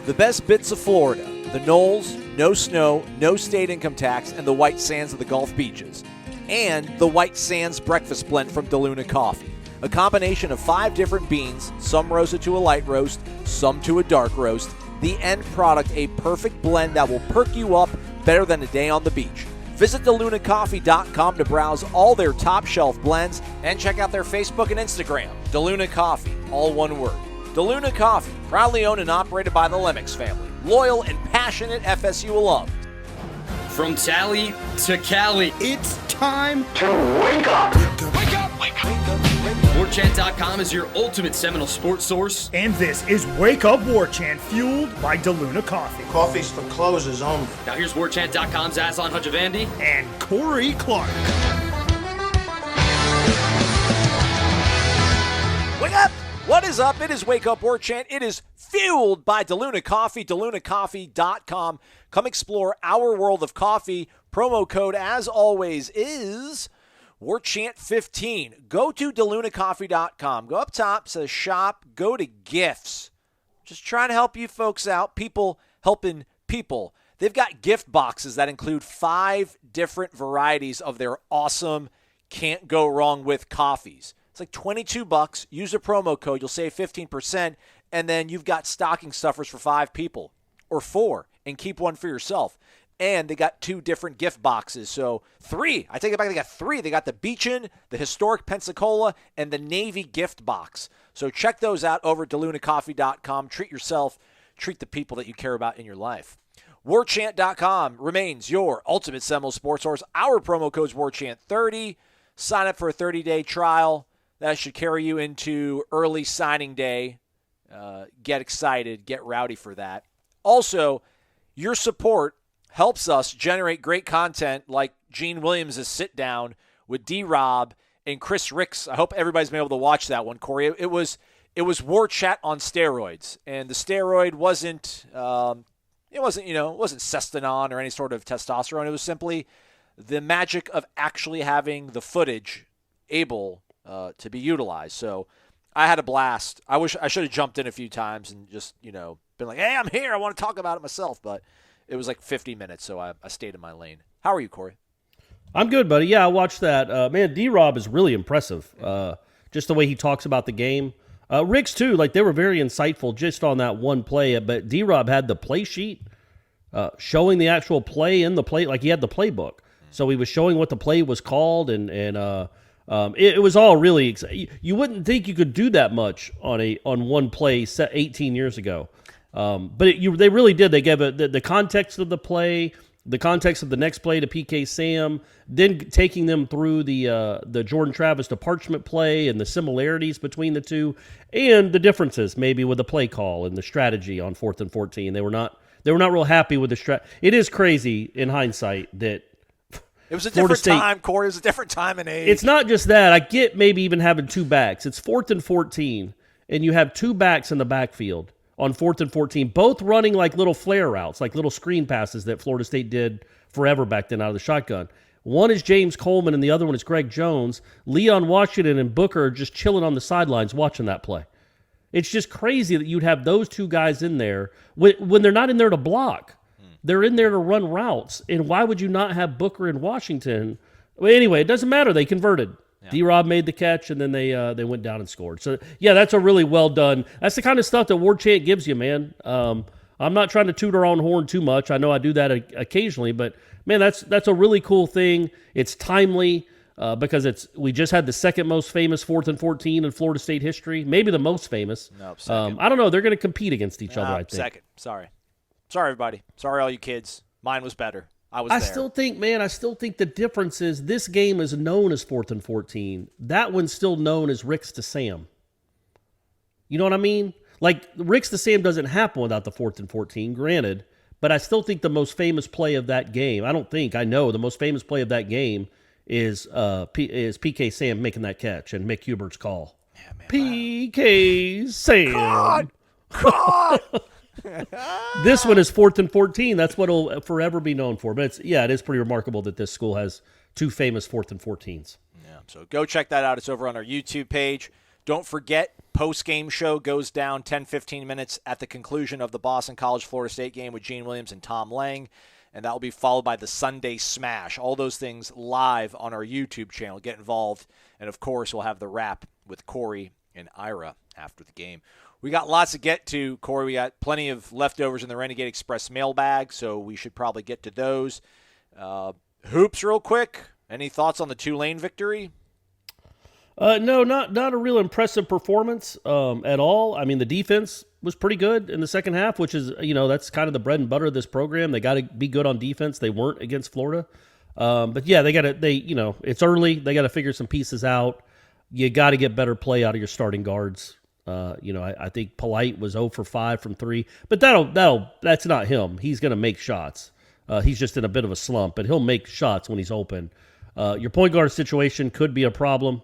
The best bits of Florida, the Noles, no snow, no state income tax, and the white sands of the Gulf beaches. And the White Sands Breakfast Blend from DeLuna Coffee. A combination of 5 different beans, some roasted to a light roast, some to a dark roast. The end product, a perfect blend that will perk you up better than a day on the beach. Visit DeLunaCoffee.com to browse all their top shelf blends and check out their Facebook and Instagram. DeLuna Coffee, all one word. DeLuna Coffee, proudly owned and operated by the Lemix family. Loyal and passionate FSU alum. From Tally to Cali, it's time to wake up. Wake up, wake up. Warchant.com is your ultimate Seminole sports source. And this is Wake Up Warchant, fueled by DeLuna Coffee. Coffee's for closers only. Now here's Warchant.com's Aslan Hajavandi and Corey Clark. Wake up! What is up? It is Wake Up Warchant. It is fueled by DeLuna Coffee, DeLunaCoffee.com. Come explore our world of coffee. Promo code, as always, is Warchant15. Go to DeLunaCoffee.com. Go up top, says shop, go to gifts. Just trying to help you folks out. People helping people. They've got gift boxes that include 5 different varieties of their awesome, can't go wrong with coffees. It's like $22. Use a promo code. You'll save 15%. And then you've got stocking stuffers for 5 people or 4, and keep one for yourself. And they got 2 different gift boxes. So 3. I take it back. They got 3. They got the Beachin, the Historic Pensacola, and the Navy gift box. So check those out over at DeLunaCoffee.com. Treat yourself. Treat the people that you care about in your life. Warchant.com remains your ultimate Seminole sports source. Our promo code is Warchant30. Sign up for a 30-day trial. That should carry you into early signing day. Get excited. Get rowdy for that. Also, your support helps us generate great content like Gene Williams' sit-down with D-Rob and Chris Ricks. I hope everybody's been able to watch that one, Corey. It was War Chat on steroids, and the steroid wasn't Cestanon or any sort of testosterone. It was simply the magic of actually having the footage able to be utilized. So I had a blast. I wish I should have jumped in a few times and just, been like, hey, I'm here. I want to talk about it myself. But it was like 50 minutes, so I stayed in my lane. How are you, Corey? I'm good, buddy. Yeah, I watched that. Man, D-Rob is really impressive. Just the way he talks about the game. Ricks, too, they were very insightful just on that one play. But D-Rob had the play sheet showing the actual play in the play. He had the playbook. So he was showing what the play was called, and it was all really exciting. You wouldn't think you could do that much on one play set 18 years ago. But they really did. They gave the context of the play, the context of the next play to PK Sam, then taking them through the Jordan Travis to Parchment play and the similarities between the two, and the differences maybe with the play call and the strategy on 4th and 14. They were not real happy with the strat. It is crazy in hindsight that it was a different time, Corey. It was a different time and age. It's not just that. I get maybe even having 2 backs. It's 4th and 14, and you have 2 backs in the backfield on 4th and 14, both running like little flare routes, like little screen passes that Florida State did forever back then out of the shotgun. One is James Coleman, and the other one is Greg Jones. Leon Washington and Booker are just chilling on the sidelines watching that play. It's just crazy that you'd have those 2 guys in there when they're not in there to block. They're in there to run routes. And why would you not have Booker and Washington? Well, anyway, it doesn't matter. They converted. Yeah. D-Rob made the catch, and then they went down and scored. So, yeah, that's a really well done. That's the kind of stuff that Warchant gives you, man. I'm not trying to toot our own horn too much. I know I do that occasionally. But, man, that's a really cool thing. It's timely because we just had the second most famous 4th and 14 in Florida State history, maybe the most famous. No, second. I don't know. They're going to compete against each other, I think. Second. Sorry, everybody. Sorry, all you kids. Mine was better. I was there. I still think the difference is this game is known as 4th and 14. That one's still known as Ricks to Sam. You know what I mean? Ricks to Sam doesn't happen without the 4th and 14, granted, but I still think the most famous play of that game, I know the most famous play of that game is PK Sam making that catch and Mick Hubert's call. Yeah, man, PK Sam. God! This one is 4th and 14. That's what it'll forever be known for. But it is pretty remarkable that this school has 2 famous 4th and 14s. Yeah, so go check that out. It's over on our YouTube page. Don't forget, post-game show goes down 10-15 minutes at the conclusion of the Boston College-Florida State game with Gene Williams and Tom Lang, and that will be followed by the Sunday Smash. All those things live on our YouTube channel. Get involved, and of course, we'll have the wrap with Corey and Ira after the game. We got lots to get to, Corey. We got plenty of leftovers in the Renegade Express mailbag, so we should probably get to those. Hoops real quick. Any thoughts on the Tulane victory? No, not a real impressive performance at all. I mean, the defense was pretty good in the second half, which is, that's kind of the bread and butter of this program. They got to be good on defense. They weren't against Florida. But yeah, it's early. They got to figure some pieces out. You got to get better play out of your starting guards. I think Polite was 0 for 5 from 3, but that's not him. He's going to make shots. He's just in a bit of a slump, but he'll make shots when he's open. Your point guard situation could be a problem.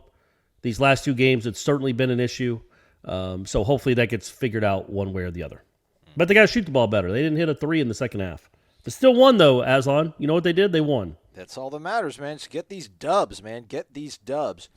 These last 2 games, it's certainly been an issue. So hopefully that gets figured out one way or the other. But they got to shoot the ball better. They didn't hit a 3 in the second half. They still won, though, Aslan. You know what they did? They won. That's all that matters, man. Just get these dubs, man. Get these dubs.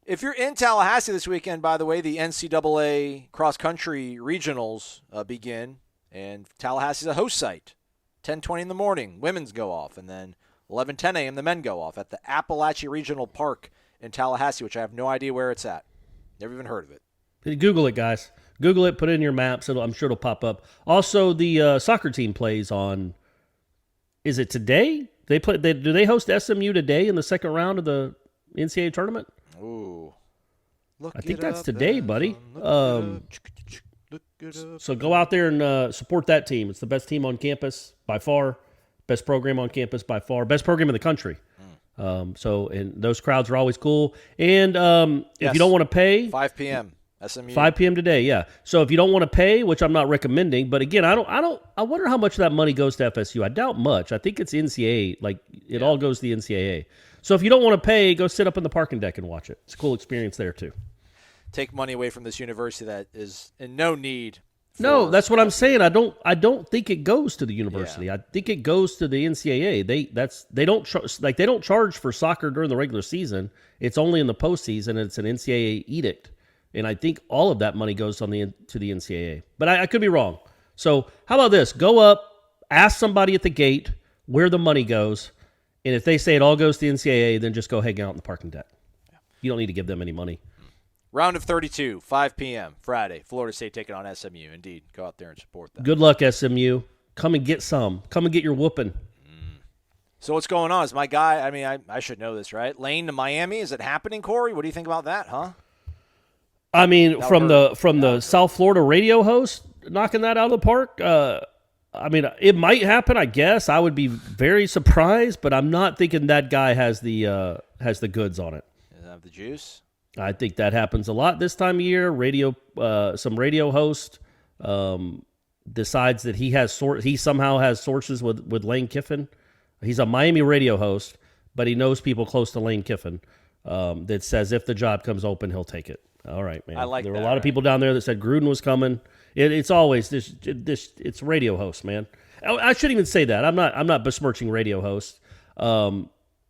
If you're in Tallahassee this weekend, by the way, the NCAA cross-country regionals begin, and Tallahassee's a host site. 10:20 in the morning, women's go off, and then 11:10 a.m. the men go off at the Appalachia Regional Park in Tallahassee, which I have no idea where it's at. Never even heard of it. Google it, guys. Google it, put it in your maps. I'm sure it'll pop up. Also, the soccer team plays on, is it today? Do they host SMU today in the second round of the NCAA tournament? Ooh. I think that's today, buddy. So go out there and support that team. It's the best team on campus by far. Best program on campus by far. Best program in the country. And those crowds are always cool. And if you don't want to pay, 5 p.m. SMU. 5 p.m. today, yeah. So if you don't want to pay, which I'm not recommending, but again, I wonder how much of that money goes to FSU. I doubt much. I think it's NCAA. All goes to the NCAA. So if you don't want to pay, go sit up in the parking deck and watch it. It's a cool experience there too. Take money away from this university that is in no need. No, that's what I'm saying. I don't think it goes to the university. Yeah. I think it goes to the NCAA. They don't charge for soccer during the regular season. It's only in the postseason. It's an NCAA edict, and I think all of that money goes to the NCAA. But I could be wrong. So how about this? Go up, ask somebody at the gate where the money goes, and if they say it all goes to the NCAA, then just go hang out in the parking deck. Yeah. You don't need to give them any money. Round of 32, 5 p.m. Friday. Florida State taking on SMU. Indeed. Go out there and support them. Good luck, SMU. Come and get some. Come and get your whooping. So what's going on? Is my guy, I should know this, right? Lane to Miami. Is it happening, Corey? What do you think about that, huh? I mean, from the South Florida radio host knocking that out of the park, it might happen, I guess. I would be very surprised, but I'm not thinking that guy has the goods on it. Does it have the juice? I think that happens a lot this time of year. Some radio host decides that he somehow has sources with Lane Kiffin. He's a Miami radio host, but he knows people close to Lane Kiffin that says if the job comes open, he'll take it. All right, man. I like there that. were a lot of people down there that said Gruden was coming. It's always this. It's radio hosts, man. I shouldn't even say that. I'm not besmirching radio hosts.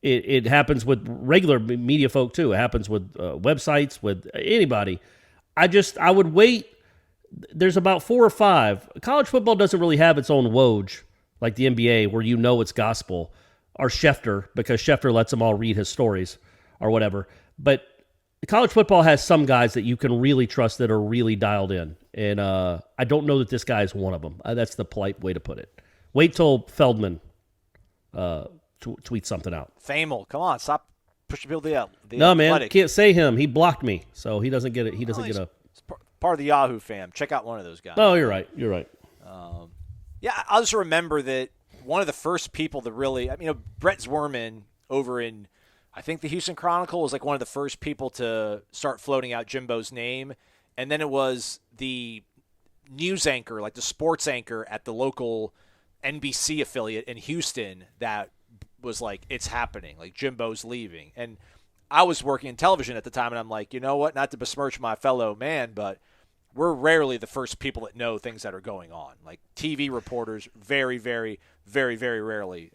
It happens with regular media folk too. It happens with websites, with anybody. I would wait. There's about 4 or 5. College football doesn't really have its own Woj like the NBA, where it's gospel, or Schefter, because Schefter lets them all read his stories or whatever. But college football has some guys that you can really trust that are really dialed in, and I don't know that this guy is one of them. That's the polite way to put it. Wait till Feldman tweet something out. Famel, come on, stop pushing people to the No, Athletic. Man, can't say him. He blocked me, so he doesn't get it. He doesn't get a part of the Yahoo fam. Check out one of those guys. Oh, you're right. Yeah, I'll just remember that one of the first people to really, Brett Zwerman over in, I think the Houston Chronicle was like one of the first people to start floating out Jimbo's name, and then it was the news anchor, like the sports anchor at the local NBC affiliate in Houston that was like, it's happening, like Jimbo's leaving. And I was working in television at the time, and I'm like, you know what, not to besmirch my fellow man, but we're rarely the first people that know things that are going on. Like TV reporters, very, very, very, very rarely,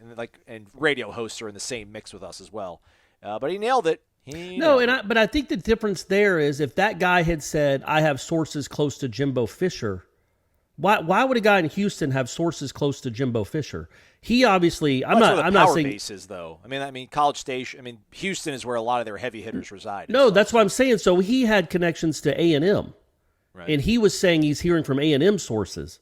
and radio hosts are in the same mix with us as well. But he nailed it. But I think the difference there is if that guy had said, I have sources close to Jimbo Fisher, why would a guy in Houston have sources close to Jimbo Fisher? He obviously, I'm not saying bases though. I mean, College Station. I mean, Houston is where a lot of their heavy hitters reside. No, that's what I'm saying. So he had connections to A&M, right. And he was saying he's hearing from A&M sources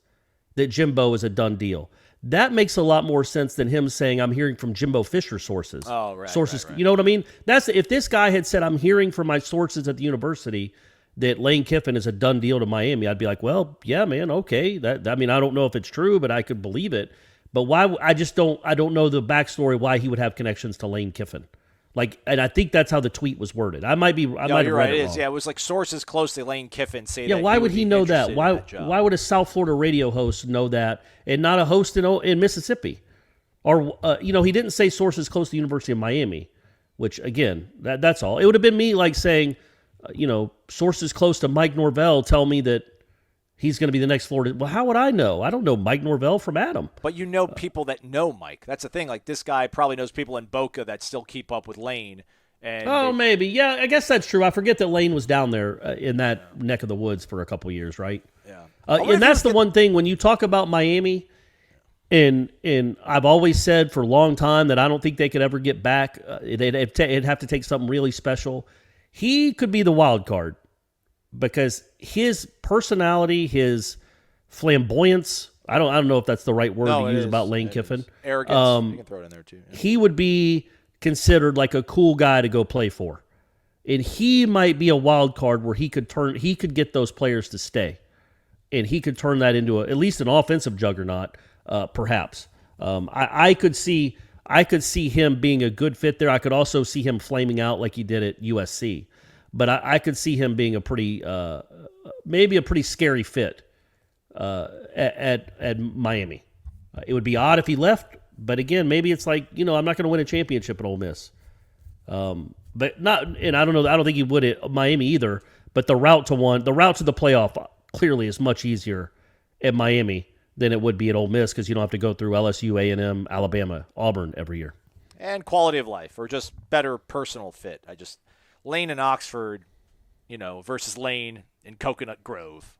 that Jimbo is a done deal. That makes a lot more sense than him saying I'm hearing from Jimbo Fisher sources. Oh, right. Sources, right. You know what I mean? That's if this guy had said I'm hearing from my sources at the university that Lane Kiffin is a done deal to Miami, I'd be like, well, yeah, man, okay. I mean, I don't know if it's true, but I could believe it. But why? I don't know the backstory why he would have connections to Lane Kiffin. And I think that's how the tweet was worded. I might have read right. it It is. wrong. Yeah, it was like sources close to Lane Kiffin say Yeah, that. why would he know that? Why would a South Florida radio host know that and not a host in Mississippi? Or he didn't say sources close to the University of Miami, which again, that's all. It would have been me like saying, sources close to Mike Norvell tell me that he's going to be the next Florida. Well, how would I know? I don't know Mike Norvell from Adam. But you know people that know Mike. That's the thing. Like this guy probably knows people in Boca that still keep up with Lane. And maybe. Yeah, I guess that's true. I forget that Lane was down there in that neck of the woods for a couple years, right? Yeah. And that's the one thing when you talk about Miami, and I've always said for a long time that I don't think they could ever get back. It'd have to take something really special. He could be the wild card because his personality, his flamboyance, I don't know if that's the right word to use about Lane Kiffin. Arrogance. You can throw it in there too. Yeah. He would be considered like a cool guy to go play for. And he might be a wild card where he could get those players to stay. And he could turn that into at least an offensive juggernaut, perhaps. I could see him being a good fit there. I could also see him flaming out like he did at USC. But I could see him being maybe a pretty scary fit at Miami. It would be odd if he left, but again, maybe it's like, I'm not going to win a championship at Ole Miss. But not, and I don't know. I don't think he would at Miami either. But the route to the playoff clearly is much easier at Miami than it would be at Ole Miss because you don't have to go through LSU, A&M, Alabama, Auburn every year. And quality of life, or just better personal fit. Lane in Oxford, versus Lane in Coconut Grove.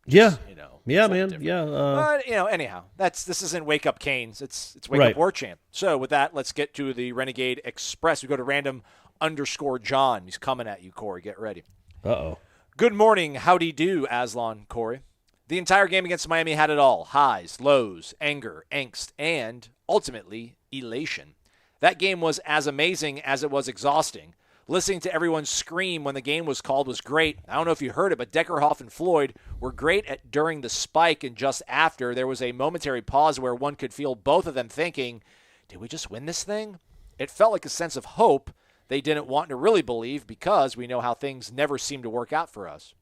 Yeah, man. Different. Yeah. But anyhow, this isn't Wake Up Canes. It's Wake Up Warchant. So with that, let's get to the Renegade Express. We go to random_John. He's coming at you, Corey. Get ready. Uh-oh. Good morning. Howdy do, Aslan, Corey. The entire game against Miami had it all. Highs, lows, anger, angst, and ultimately elation. That game was as amazing as it was exhausting. Listening to everyone scream when the game was called was great. I don't know if you heard it, but Deckerhoff and Floyd were great at during the spike, and just after, there was a momentary pause where one could feel both of them thinking, did we just win this thing? It felt like a sense of hope they didn't want to really believe because we know how things never seem to work out for us.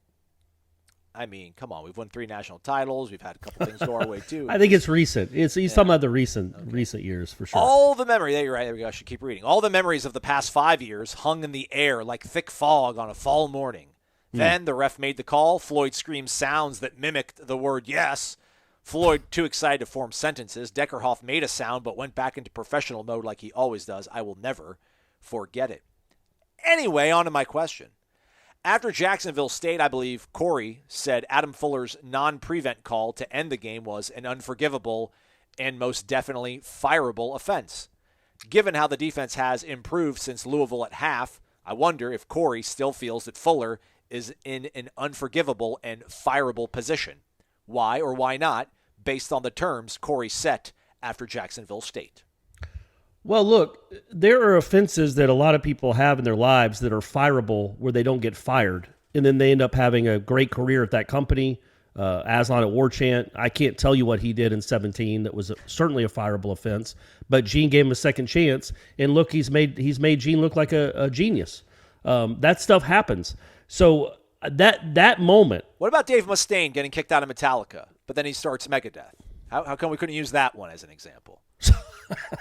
I mean, come on. We've won 3 national titles. We've had a couple things go our way, too. I think it's recent. He's talking about the recent years, for sure. All the memory. There, you're right. There we go. I should keep reading. All the memories of the past 5 years hung in the air like thick fog on a fall morning. Then the ref made the call. Floyd screamed sounds that mimicked the word yes. Floyd, too excited to form sentences. Deckerhoff made a sound but went back into professional mode like he always does. I will never forget it. Anyway, on to my question. After Jacksonville State, I believe Corey said Adam Fuller's non-prevent call to end the game was an unforgivable and most definitely fireable offense. Given how the defense has improved since Louisville at half, I wonder if Corey still feels that Fuller is in an unforgivable and fireable position. Why or why not, based on the terms Corey set after Jacksonville State? Well, look, there are offenses that a lot of people have in their lives that are fireable where they don't get fired, and then they end up having a great career at that company. Aslan at Warchant, I can't tell you what he did in 2017. That was certainly a fireable offense, but Gene gave him a second chance, and look, he's made Gene look like a genius. That stuff happens. So that moment. What about Dave Mustaine getting kicked out of Metallica, but then he starts Megadeth? How come we couldn't use that one as an example?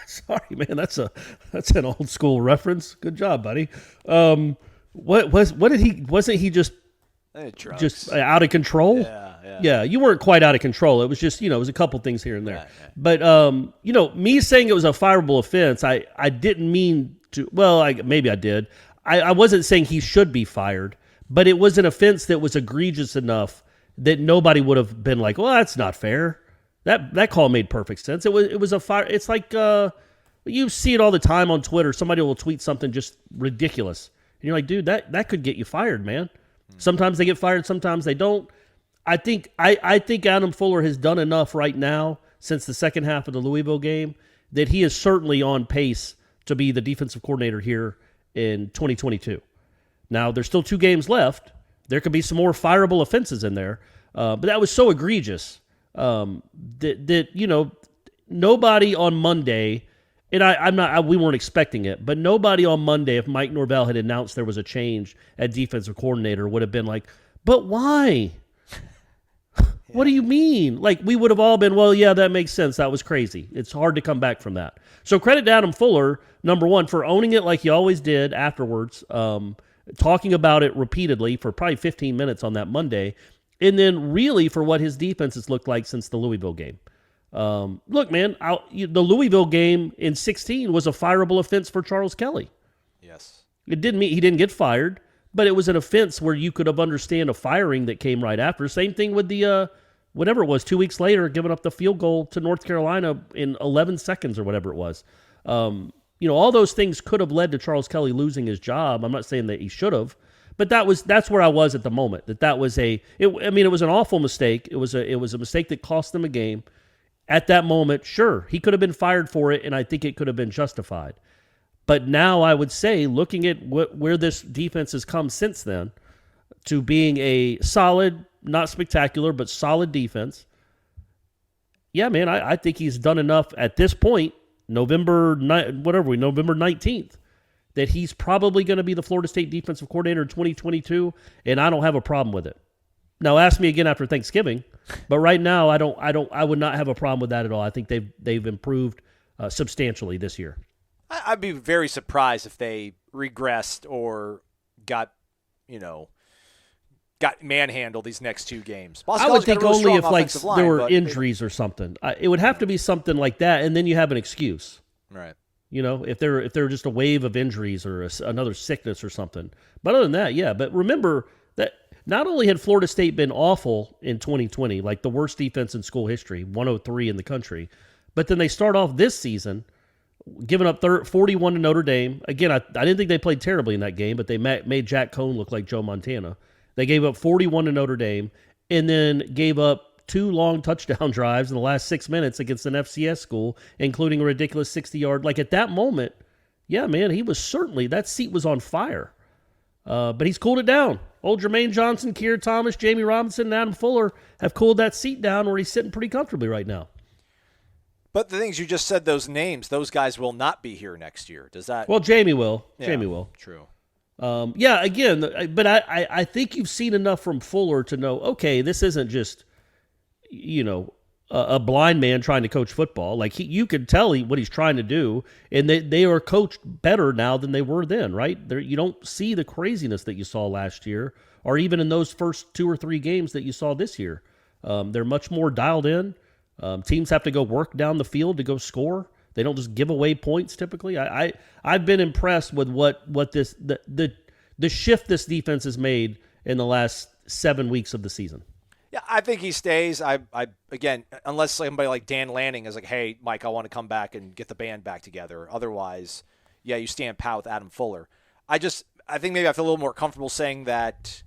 Sorry, man. That's an old school reference. Good job, buddy. What did he? Wasn't he just out of control? Yeah. You weren't quite out of control. It was just it was a couple things here and there. Yeah. But me saying it was a fireable offense, I didn't mean to. Well, maybe I did. I wasn't saying he should be fired, but it was an offense that was egregious enough that nobody would have been like, well, that's not fair. That call made perfect sense. It was a fire. It's like you see it all the time on Twitter. Somebody will tweet something just ridiculous, and you're like, dude, that could get you fired, man. Sometimes they get fired, sometimes they don't. I think Adam Fuller has done enough right now since the second half of the Louisville game that he is certainly on pace to be the defensive coordinator here in 2022. Now, there's still 2 games left. There could be some more fireable offenses in there, but that was so egregious that nobody on Monday, and we weren't expecting it, but nobody on Monday, if Mike Norvell had announced there was a change at defensive coordinator, would have been like, but why? What do you mean? Like, we would have all been, well, yeah, that makes sense. That was crazy. It's hard to come back from that. So credit to Adam Fuller, number one, for owning it like he always did afterwards, talking about it repeatedly for probably 15 minutes on that Monday, and then really for what his defense has looked like since the Louisville game. Look, man, the Louisville game in 16 was a fireable offense for Charles Kelly. Yes. It didn't mean he didn't get fired, but it was an offense where you could have understand a firing that came right after. Same thing with the whatever it was, 2 weeks later, giving up the field goal to North Carolina in 11 seconds or whatever it was. All those things could have led to Charles Kelly losing his job. I'm not saying that he should have, but that's where I was at the moment. It was an awful mistake. It was a mistake that cost them a game. At that moment, sure, he could have been fired for it, and I think it could have been justified. But now I would say, looking at where this defense has come since then, to being a solid, not spectacular, but solid defense, yeah, man, I think he's done enough at this point, November 19th, that he's probably going to be the Florida State defensive coordinator in 2022, and I don't have a problem with it. Now, ask me again after Thanksgiving, but right now I would not have a problem with that at all. I think they've improved substantially this year. I'd be very surprised if they regressed or got manhandled these next 2 games. I would think only if there were injuries or something. It would have to be something like that, and then you have an excuse. Right. If they're just a wave of injuries or another sickness or something. But other than that, yeah. But remember that not only had Florida State been awful in 2020, like the worst defense in school history, 103 in the country, but then they start off this season giving up 41 to Notre Dame. Again, I didn't think they played terribly in that game, but they made Jack Cohn look like Joe Montana. They gave up 41 to Notre Dame and then gave up 2 long touchdown drives in the last 6 minutes against an FCS school, including a ridiculous 60-yard. Like, at that moment, yeah, man, he was certainly – that seat was on fire. But he's cooled it down. Old Jermaine Johnson, Keir Thomas, Jamie Robinson, and Adam Fuller have cooled that seat down where he's sitting pretty comfortably right now. But the things you just said, those names, those guys will not be here next year. Does that? Well, Jamie will. Yeah, Jamie will. True. Yeah, again, but I think you've seen enough from Fuller to know, okay, this isn't just, a blind man trying to coach football. Like, you can tell what he's trying to do, and they are coached better now than they were then, right? You don't see the craziness that you saw last year, or even in those first 2 or 3 games that you saw this year. They're much more dialed in. Teams have to go work down the field to go score. They don't just give away points typically. I've been impressed with what the shift this defense has made in the last 7 weeks of the season. Yeah, I think he stays. I again, unless somebody like Dan Lanning is like, hey, Mike, I want to come back and get the band back together. Otherwise, yeah, you stand pat with Adam Fuller. I think maybe I feel a little more comfortable saying that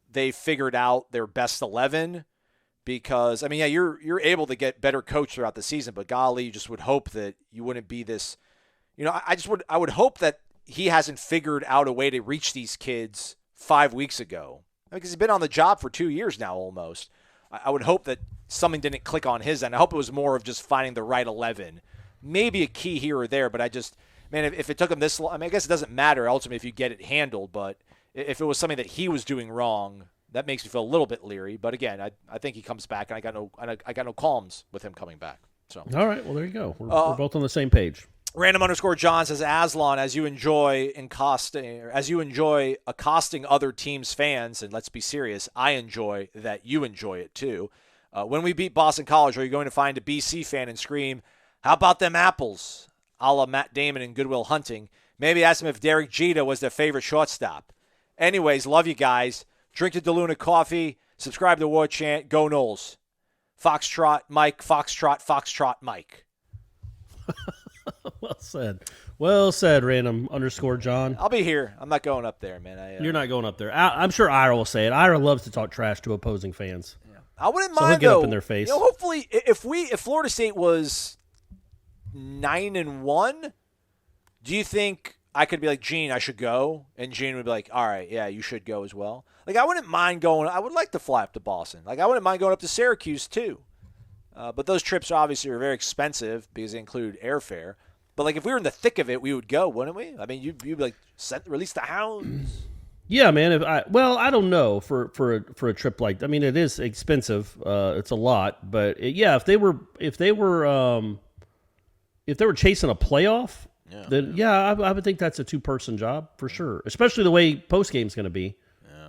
they figured out their best 11. Because, yeah, you're able to get better coach throughout the season, but golly, you just would hope that you wouldn't be this, I would hope that he hasn't figured out a way to reach these kids 5 weeks ago. Because he's been on the job for 2 years now almost. I would hope that something didn't click on his end. I hope it was more of just finding the right 11. Maybe a key here or there, but if it took him this long, I guess it doesn't matter ultimately if you get it handled, but if it was something that he was doing wrong, that makes me feel a little bit leery, but again, I think he comes back, and I got no qualms with him coming back. So, all right, well there you go. We're both on the same page. Random_John says, Aslan, as you enjoy accosting other teams' fans, and let's be serious, I enjoy that you enjoy it too. When we beat Boston College, are you going to find a BC fan and scream, "How about them apples?" a la Matt Damon and Good Will Hunting? Maybe ask him if Derek Jeter was their favorite shortstop. Anyways, love you guys. Drink the DeLuna coffee. Subscribe to War Chant. Go Noles. Foxtrot Mike. Foxtrot. Foxtrot Mike. Well said. Well said, random _ John. I'll be here. I'm not going up there, man. You're not going up there. I'm sure Ira will say it. Ira loves to talk trash to opposing fans. Yeah. I wouldn't So mind he'll get though. up in their face. Hopefully, if Florida State was 9-1, do you think I could be like, Gene, I should go, and Gene would be like, all right, yeah, you should go as well. Like, I wouldn't mind going. I would like to fly up to Boston. Like, I wouldn't mind going up to Syracuse too. But those trips obviously are very expensive because they include airfare. But like, if we were in the thick of it, we would go, wouldn't we? I mean, you'd be like, release the hounds. Yeah, man. I don't know for a trip like. I mean, it is expensive. It's a lot, but if they were chasing a playoff, then I would think that's a 2-person job for sure. Especially the way post game's going to be,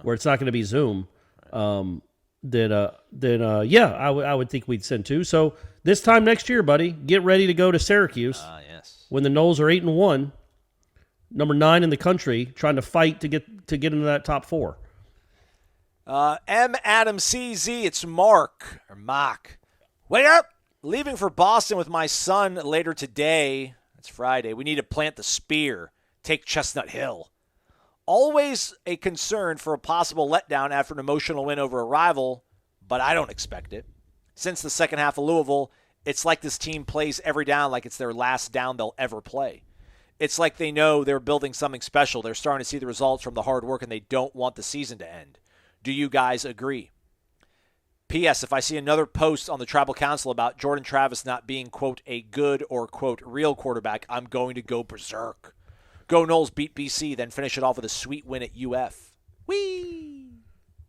where it's not going to be Zoom. Then I would think we'd send 2. So this time next year, buddy, get ready to go to Syracuse. Yes. When the Noles are 8-1, number 9 in the country, trying to fight to get into that top 4. M. Adam CZ, it's Mark. Wake up! Leaving for Boston with my son later today. It's Friday. We need to plant the spear. Take Chestnut Hill. Always a concern for a possible letdown after an emotional win over a rival, but I don't expect it. Since the second half of Louisville, it's like this team plays every down like it's their last down they'll ever play. It's like they know they're building something special. They're starting to see the results from the hard work, and they don't want the season to end. Do you guys agree? P.S. If I see another post on the Tribal Council about Jordan Travis not being, quote, a good or, quote, real quarterback, I'm going to go berserk. Go Noles, beat BC, then finish it off with a sweet win at UF. Whee!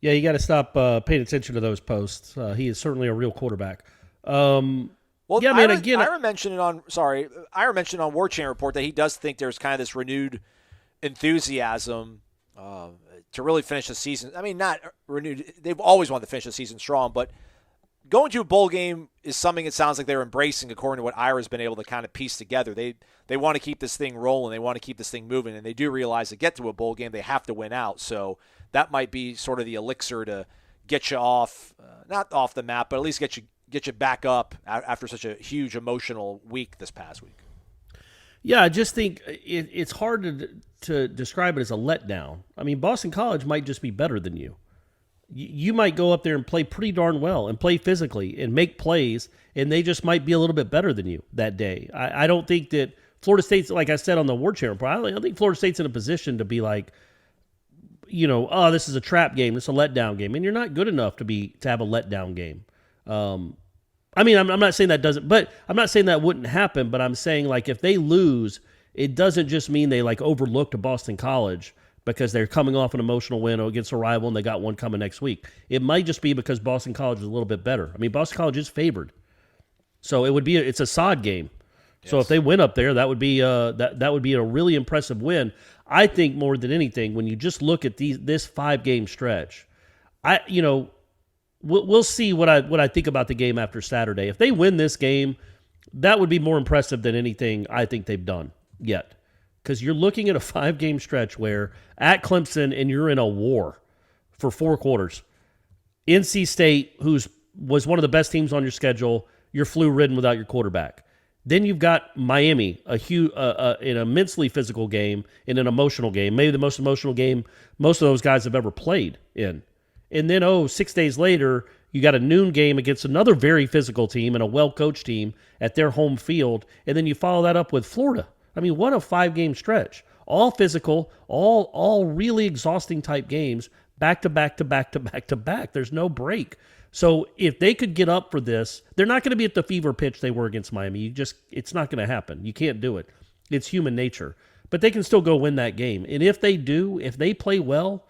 Yeah, you got to stop paying attention to those posts. He is certainly a real quarterback. Well, yeah, man. Ira mentioned on War Chant Report that he does think there's kind of this renewed enthusiasm to really finish the season. I mean, not renewed. They've always wanted to finish the season strong, but going to a bowl game is something it sounds like they're embracing, according to what Ira's been able to kind of piece together. They want to keep this thing rolling. They want to keep this thing moving, and they do realize to get to a bowl game, they have to win out. So that might be sort of the elixir to get you off, not off the map, but at least get you back up after such a huge emotional week this past week. Yeah, I just think it's hard to describe it as a letdown. I mean, Boston College might just be better than you. You might go up there and play pretty darn well and play physically and make plays, and they just might be a little bit better than you that day. I don't think that Florida State's, like I said on the War Chant report, I don't think Florida State's in a position to be like, this is a trap game, this is a letdown game, and you're not good enough to have a letdown game. I mean, I'm not saying that doesn't, but I'm not saying that wouldn't happen, but I'm saying, like, if they lose, it doesn't just mean they, like, overlooked a Boston College because they're coming off an emotional win against a rival and they got one coming next week. It might just be because Boston College is a little bit better. I mean, Boston College is favored. So it's a sod game. Yes. So if they win up there, that would be that would be a really impressive win. I think more than anything, when you just look at this 5-game stretch, We'll see what I think about the game after Saturday. If they win this game, that would be more impressive than anything I think they've done yet. Because you're looking at a 5-game stretch where at Clemson and you're in a war for 4 quarters. NC State, was one of the best teams on your schedule, you're flu-ridden without your quarterback. Then you've got Miami, an immensely physical game, in an emotional game, maybe the most emotional game most of those guys have ever played in. And then, 6 days later, you got a noon game against another very physical team and a well-coached team at their home field. And then you follow that up with Florida. I mean, what a 5-game stretch. All physical, all really exhausting type games, back to back to back to back to back. There's no break. So if they could get up for this, they're not going to be at the fever pitch they were against Miami. It's not going to happen. You can't do it. It's human nature. But they can still go win that game. And if they do, if they play well,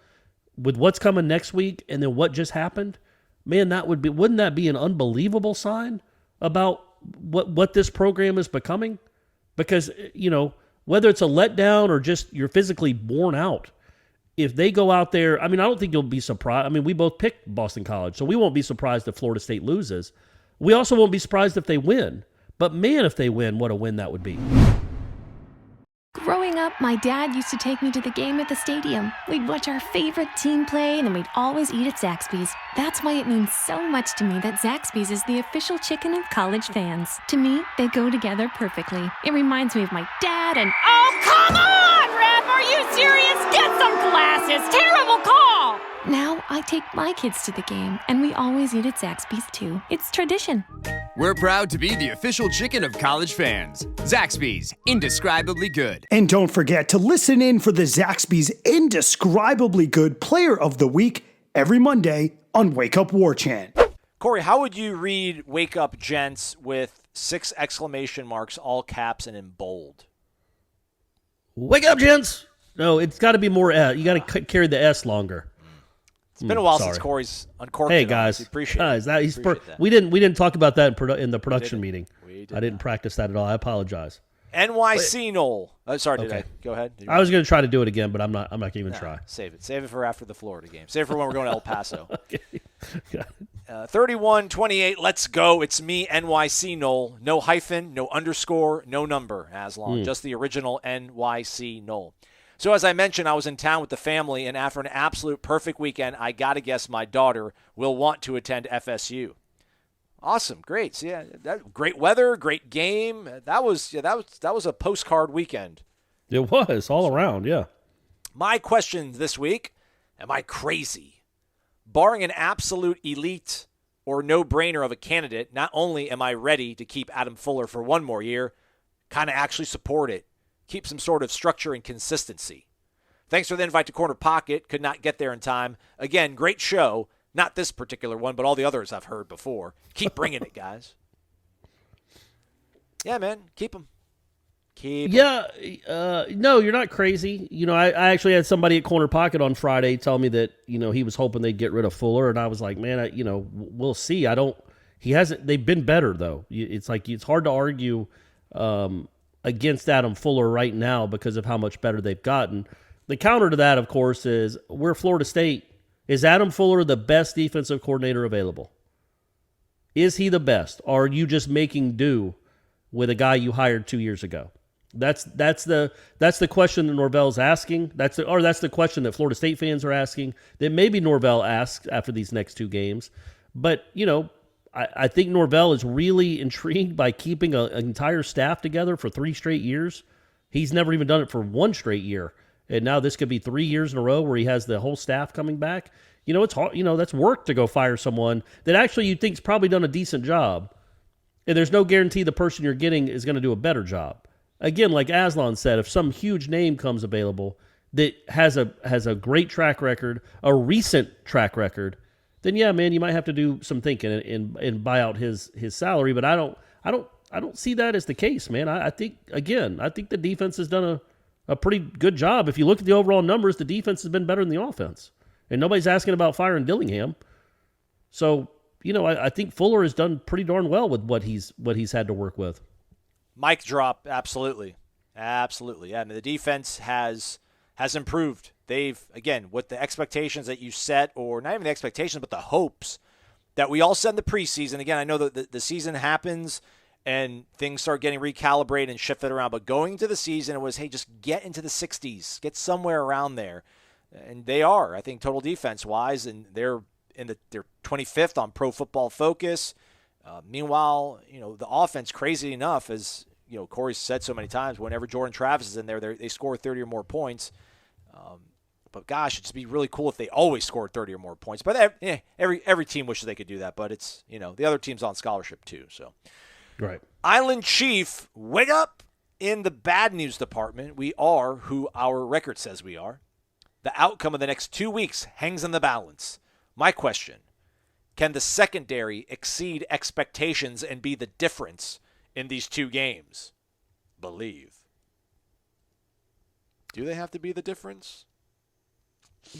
with what's coming next week and then what just happened, man, wouldn't that be an unbelievable sign about what this program is becoming? Because, whether it's a letdown or just you're physically worn out, if they go out there, I mean, I don't think you'll be surprised. I mean, we both picked Boston College, so we won't be surprised if Florida State loses. We also won't be surprised if they win. But man, if they win, what a win that would be. Growing up, My dad used to take me to the game at the stadium. We'd watch our favorite team play, and then we'd always eat at Zaxby's. That's why it means so much to me that Zaxby's is the official chicken of college fans. To me, they go together perfectly. It reminds me of my dad and... Oh, come on, Ref! Are you serious? Get some glasses! Terrible call! Now I take my kids to the game, and we always eat at Zaxby's too. It's tradition. We're proud to be the official chicken of college fans. Zaxby's, indescribably good. And don't forget to listen in for the Zaxby's Indescribably Good Player of the Week every Monday on Wake Up Warchant. Corey, how would you read Wake Up Gents with 6 exclamation marks, all caps, and in bold? Wake up, gents! No, it's got to be more S. You got to carry the S longer. It's been a while since Corey's uncorked. Hey guys, appreciate it. We didn't talk about that in the production meeting. I didn't practice that at all. I apologize. NYC Nole. Sorry, Okay. Go ahead. I was going to try to do it again, but I'm not going to even try. Save it for after the Florida game. Save it for when we're going to El Paso. Okay. 31-28. Let's go. It's me, NYC Nole. No hyphen, no underscore, no number. Aslan. Just the original NYC Nole. So as I mentioned, I was in town with the family, and after an absolute perfect weekend, I got to guess my daughter will want to attend FSU. Awesome, great. So great weather, great game. That was a postcard weekend. It was all around, yeah. My question this week: am I crazy? Barring an absolute elite or no-brainer of a candidate, not only am I ready to keep Adam Fuller for one more year, kind of actually support it. Keep some sort of structure and consistency. Thanks for the invite to Corner Pocket. Could not get there in time. Again, great show. Not this particular one, but all the others I've heard before. Keep bringing it, guys. Yeah, man. Keep them. No, you're not crazy. I actually had somebody at Corner Pocket on Friday tell me that, he was hoping they'd get rid of Fuller, and I was like, man, we'll see. They've been better, though. It's like, it's hard to argue against Adam Fuller right now because of how much better they've gotten. The counter to that, of course, is we're Florida State. Is Adam Fuller the best defensive coordinator available? Is he the best? Or are you just making do with a guy you hired 2 years ago? That's the question that Norvell's asking. That's the question that Florida State fans are asking, that maybe Norvell asks after these next 2 games. But, I think Norvell is really intrigued by keeping an entire staff together for 3 straight years. He's never even done it for 1 straight year. And now this could be 3 years in a row where he has the whole staff coming back. It's hard. That's work to go fire someone that actually you think's probably done a decent job. And there's no guarantee the person you're getting is going to do a better job. Again, like Aslan said, if some huge name comes available that has a great track record, a recent track record, then yeah, man, you might have to do some thinking and buy out his salary. But I don't see that as the case, man. I think the defense has done a pretty good job. If you look at the overall numbers, the defense has been better than the offense, and nobody's asking about firing Dillingham. So I think Fuller has done pretty darn well with what he's had to work with. Mic drop, absolutely. Yeah, I mean, the defense has improved. They've, again, with the expectations that you set, or not even the expectations, but the hopes that we all set in the preseason. Again, I know that the season happens and things start getting recalibrated and shifted around, but going into the season, it was, hey, just get into the 60s, get somewhere around there. And they are, I think, total defense-wise, and they're 25th on Pro Football Focus. Meanwhile, the offense, crazy enough, as Corey said so many times, whenever Jordan Travis is in there, they score 30 or more points. But gosh, it'd just be really cool if they always scored 30 or more points. But every team wishes they could do that. But it's the other team's on scholarship too. So, right. Island Chief, wake up! In the bad news department, we are who our record says we are. The outcome of the next 2 weeks hangs in the balance. My question: can the secondary exceed expectations and be the difference in these 2 games? Believe. Do they have to be the difference?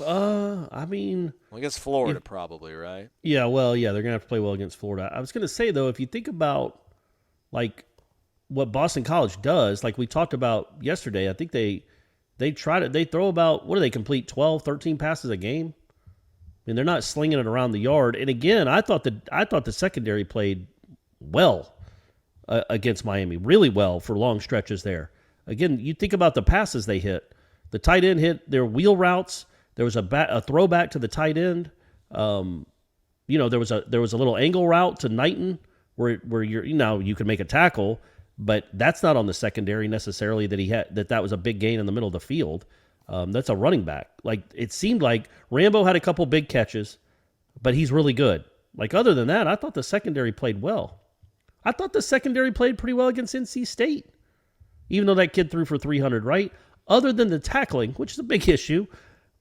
I mean... Well, I guess Florida probably, right? Yeah, well, yeah, they're going to have to play well against Florida. I was going to say, though, if you think about, like, what Boston College does, like we talked about yesterday, I think they throw about, what do they complete, 12, 13 passes a game? I mean, they're not slinging it around the yard. And again, I thought the secondary played well against Miami, really well for long stretches there. Again, you think about the passes they hit. The tight end hit their wheel routes. There was a throwback to the tight end. There was a little angle route to Knighton where you can make a tackle, but that's not on the secondary necessarily that was a big gain in the middle of the field. That's a running back. Like, it seemed like Rambo had a couple big catches, but he's really good. Like, other than that, I thought the secondary played well. I thought the secondary played pretty well against NC State, even though that kid threw for 300, right? Other than the tackling, which is a big issue,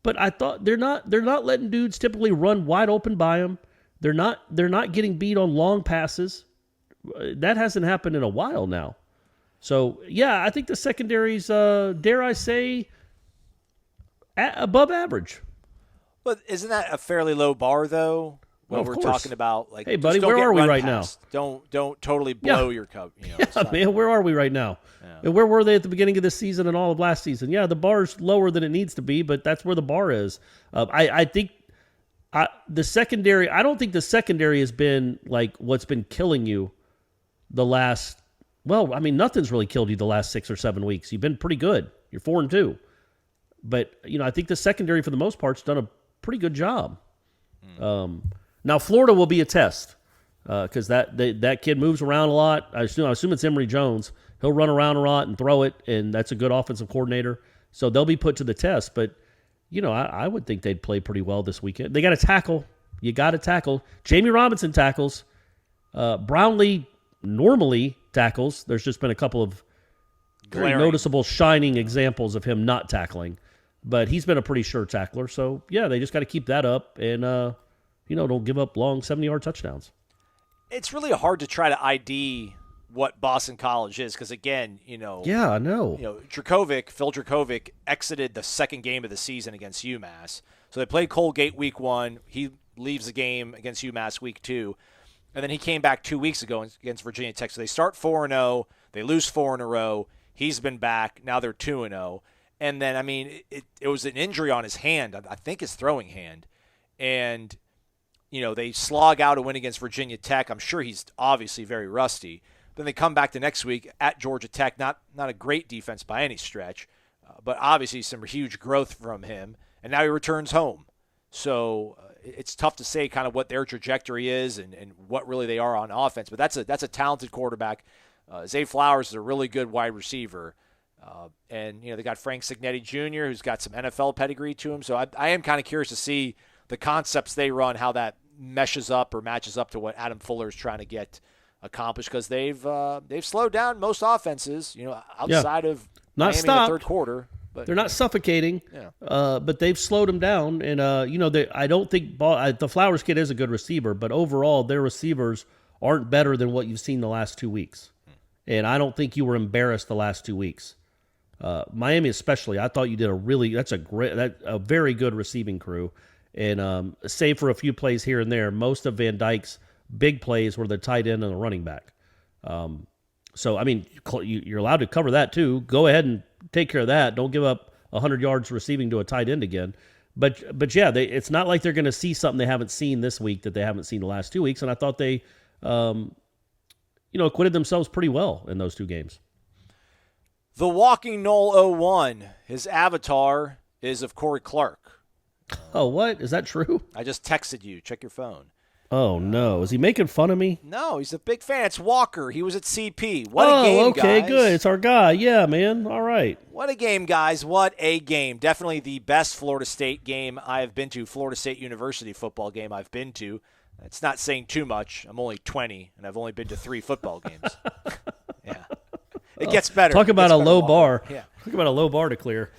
but I thought they're not letting dudes typically run wide open by them. They're not getting beat on long passes. That hasn't happened in a while now. So, yeah, I think the secondary's, dare I say, above average. But isn't that a fairly low bar, though? When we're talking about, like, hey, buddy, where are we right now? Don't totally blow your cup. Man, where are we right now? Yeah. And where were they at the beginning of this season and all of last season? Yeah, the bar's lower than it needs to be, but that's where the bar is. I think the secondary. I don't think the secondary has been like what's been killing you the last. Well, I mean, nothing's really killed you the last 6 or 7 weeks. You've been pretty good. You're 4-2, but I think the secondary for the most part's done a pretty good job. Now, Florida will be a test because that kid moves around a lot. I assume it's Emory Jones. He'll run around a lot and throw it, and that's a good offensive coordinator. So they'll be put to the test. But, I would think they'd play pretty well this weekend. They got to tackle. You got to tackle. Jamie Robinson tackles. Brownlee normally tackles. There's just been a couple of very noticeable shining examples of him not tackling. But he's been a pretty sure tackler. So, yeah, they just got to keep that up and don't give up long 70-yard touchdowns. It's really hard to try to ID what Boston College is because, again, Yeah, I know. Phil Dracovic exited the second game of the season against UMass. So they played Colgate week 1. He leaves the game against UMass week 2. And then he came back 2 weeks ago against Virginia Tech. So they start 4-0. They lose 4 in a row. He's been back. Now they're 2-0. And then, I mean, it was an injury on his hand, I think his throwing hand. And they slog out a win against Virginia Tech. I'm sure he's obviously very rusty. Then they come back the next week at Georgia Tech. Not a great defense by any stretch, but obviously some huge growth from him. And now he returns home. So it's tough to say kind of what their trajectory is and what really they are on offense. But that's a talented quarterback. Zay Flowers is a really good wide receiver. And they got Frank Signetti Jr., who's got some NFL pedigree to him. So I am kind of curious to see the concepts they run, how that meshes up or matches up to what Adam Fuller is trying to get accomplished, because they've slowed down most offenses, outside of not Miami stopped. in the third quarter. But they're not suffocating, but they've slowed them down. And I don't think the Flowers kid is a good receiver, but overall their receivers aren't better than what you've seen the last 2 weeks. And I don't think you were embarrassed the last 2 weeks. Miami especially, I thought you did a very good receiving crew. And save for a few plays here and there, most of Van Dyke's big plays were the tight end and the running back. So, I mean, you're allowed to cover that too. Go ahead and take care of that. Don't give up 100 yards receiving to a tight end again. But yeah, it's not like they're going to see something they haven't seen this week that they haven't seen the last 2 weeks. And I thought they, acquitted themselves pretty well in those 2 games. The Walking Knoll 01, his avatar is of Corey Clark. Oh, what? Is that true? I just texted you. Check your phone. Oh, no. Is he making fun of me? No, he's a big fan. It's Walker. He was at CP. What a game, okay, guys. Good. It's our guy. Yeah, man. All right. What a game, guys. What a game. Definitely the best Florida State game I have been to, Florida State University football game I've been to. It's not saying too much. I'm only 20, and I've only been to 3 football games. Yeah. It gets better. Talk about a low bar. Yeah. Talk about a low bar to clear.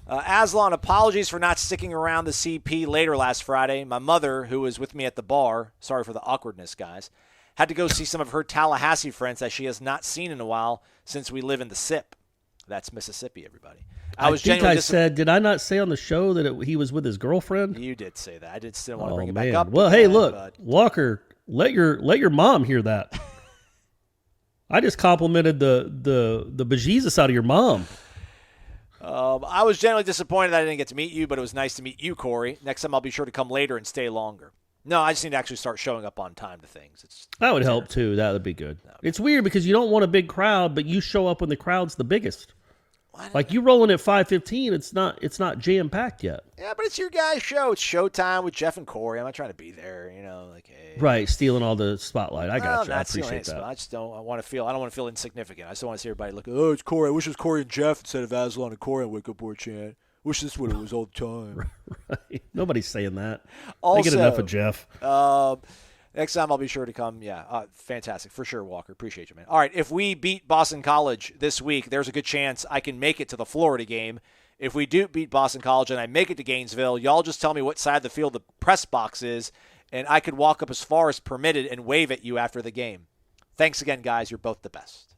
Aslan, apologies for not sticking around the CP later last Friday. My mother, who was with me at the bar, sorry for the awkwardness, guys, had to go see some of her Tallahassee friends that she has not seen in a while since we live in the SIP. That's Mississippi, everybody. Did I not say on the show that he was with his girlfriend? You did say that. I did still want to bring it back up. Well, hey, look, Walker, let your mom hear that. I just complimented the bejesus out of your mom. I was generally disappointed that I didn't get to meet you, but it was nice to meet you, Corey. Next time I'll be sure to come later and stay longer. No, I just need to actually start showing up on time to things. That would help, too. That would be good. No. It's weird because you don't want a big crowd, but you show up when the crowd's the biggest. Like you rolling at 5:15, it's not jam packed yet. Yeah, but it's your guys' show. It's showtime with Jeff and Corey. I'm not trying to be there, like hey. Right, stealing all the spotlight. I got you. I Not stealing appreciate that. I just don't want to feel insignificant. I just want to see everybody look. Oh, it's Corey. I wish it was Corey and Jeff instead of Aslan and Corey on Wake Up Warchant. Wish this what it was all the time. Right. Nobody's saying that. Also, I get enough of Jeff. Next time I'll be sure to come. Yeah, fantastic. For sure, Walker. Appreciate you, man. All right, if we beat Boston College this week, there's a good chance I can make it to the Florida game. If we do beat Boston College and I make it to Gainesville, y'all just tell me what side of the field the press box is, and I could walk up as far as permitted and wave at you after the game. Thanks again, guys. You're both the best.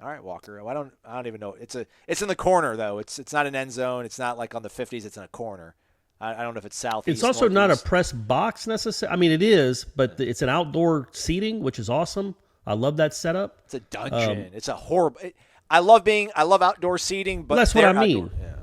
All right, Walker. I don't even know. It's in the corner, though. It's not an end zone. It's not like on the 50s. It's in a corner. I don't know if it's southeast. It's also northeast. not a press box necessarily. I mean, it is, but it's an outdoor seating, which is awesome. I love that setup. It's a dungeon. It's a horrible. I love outdoor seating, but that's what I mean. Yeah.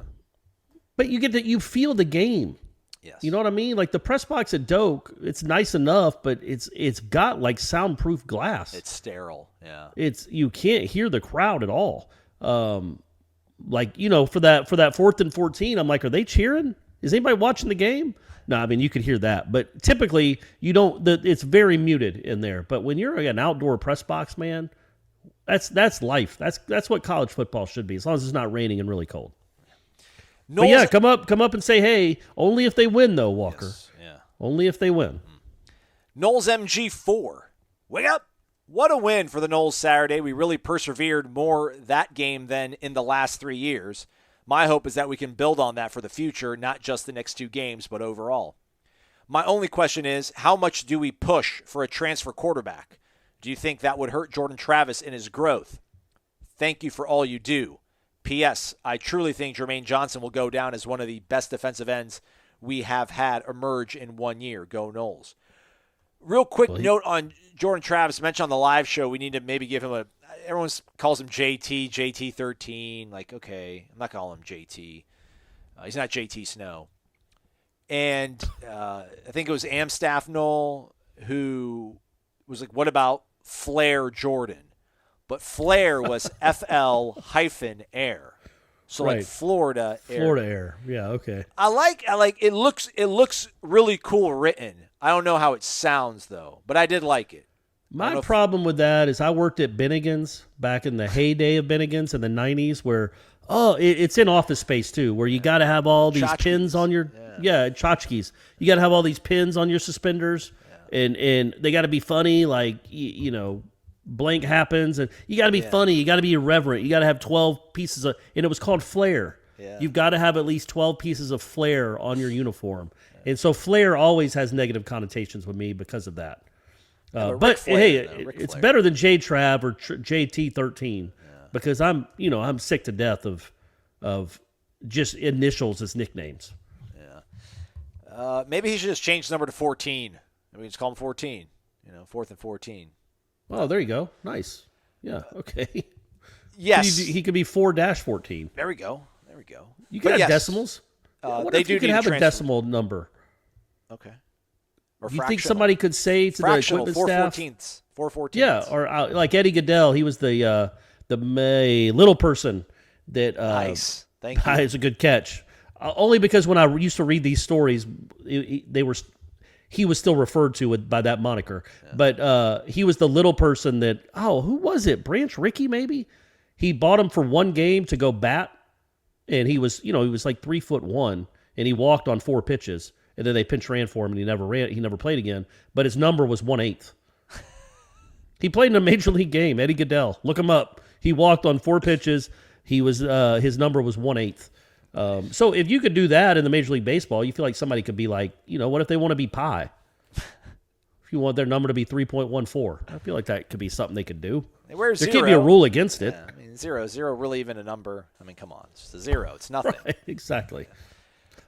But you feel the game. Yes. You know what I mean? Like the press box at Doak, it's nice enough, but it's got like soundproof glass. It's sterile. Yeah. You can't hear the crowd at all. Like for that 4th and 14, I'm like, are they cheering? Is anybody watching the game? No, I mean you could hear that, but typically you don't. It's very muted in there. But when you're an outdoor press box, man, that's life. That's what college football should be, as long as it's not raining and really cold. Noles, but yeah, come up and say hey. Only if they win, though, Walker. Yes, yeah. Only if they win. Noles MG4. Wake up! What a win for the Noles Saturday. We really persevered more that game than in the last 3 years. My hope is that we can build on that for the future, not just the next 2 games, but overall. My only question is, how much do we push for a transfer quarterback? Do you think that would hurt Jordan Travis in his growth? Thank you for all you do. P.S. I truly think Jermaine Johnson will go down as one of the best defensive ends we have had emerge in 1 year. Go Noles. Real quick note on Jordan Travis. Mentioned on the live show, we need to maybe give him everyone calls him JT13. Like, okay, I'm not calling him JT. He's not JT Snow. And I think it was Amstaff Noel who was like, what about Flair Jordan? But Flair was FL-Air. So right. like Florida Air. Florida Air. Yeah, okay. I like it looks really cool written. I don't know how it sounds though, but I did like it. My problem with that is I worked at Bennigan's back in the heyday of Bennigan's in the 90s where it's in Office Space too, where you got to have all these pins on your tchotchkes. You got to have all these pins on your suspenders and they got to be funny like blank happens, and you got to be funny. You got to be irreverent. You got to have 12 pieces of, and it was called flair. Yeah. You've got to have at least 12 pieces of flair on your uniform. Yeah. And so flair always has negative connotations with me because of that. But Flair, it's better than J-Trav or JT13 because I'm sick to death of just initials as nicknames. Yeah. Maybe he should just change the number to 14. I mean, just call him 14. 4th and 14. Oh, there you go. Nice. Yeah. Okay. Yes. He could be 4-14. There we go. You can have decimals. They do. You can have a decimal number. Okay. Or you think somebody could say to the equipment staff? 4/14. Yeah, or like Eddie Goodell, he was the little person that. Nice. Thank you. It's a good catch. Only because when I used to read these stories, he was still referred to by that moniker. Yeah. But he was the little person that, who was it? Branch Rickey, maybe? He bought him for one game to go bat, and he was like 3'1", and he walked on 4 pitches, and then they pinch ran for him, and he never played again. But his number was 1/8. He played in a major league game, Eddie Goodell. Look him up. He walked on 4 pitches. He was his number was 1/8. So if you could do that in the Major League Baseball, you feel like somebody could be like, what if they want to be pi? If you want their number to be 3.14, I feel like that could be something they could do. There can't be a rule against it. I mean, zero really even a number? I mean, come on, it's just a 0. It's nothing. Right, exactly.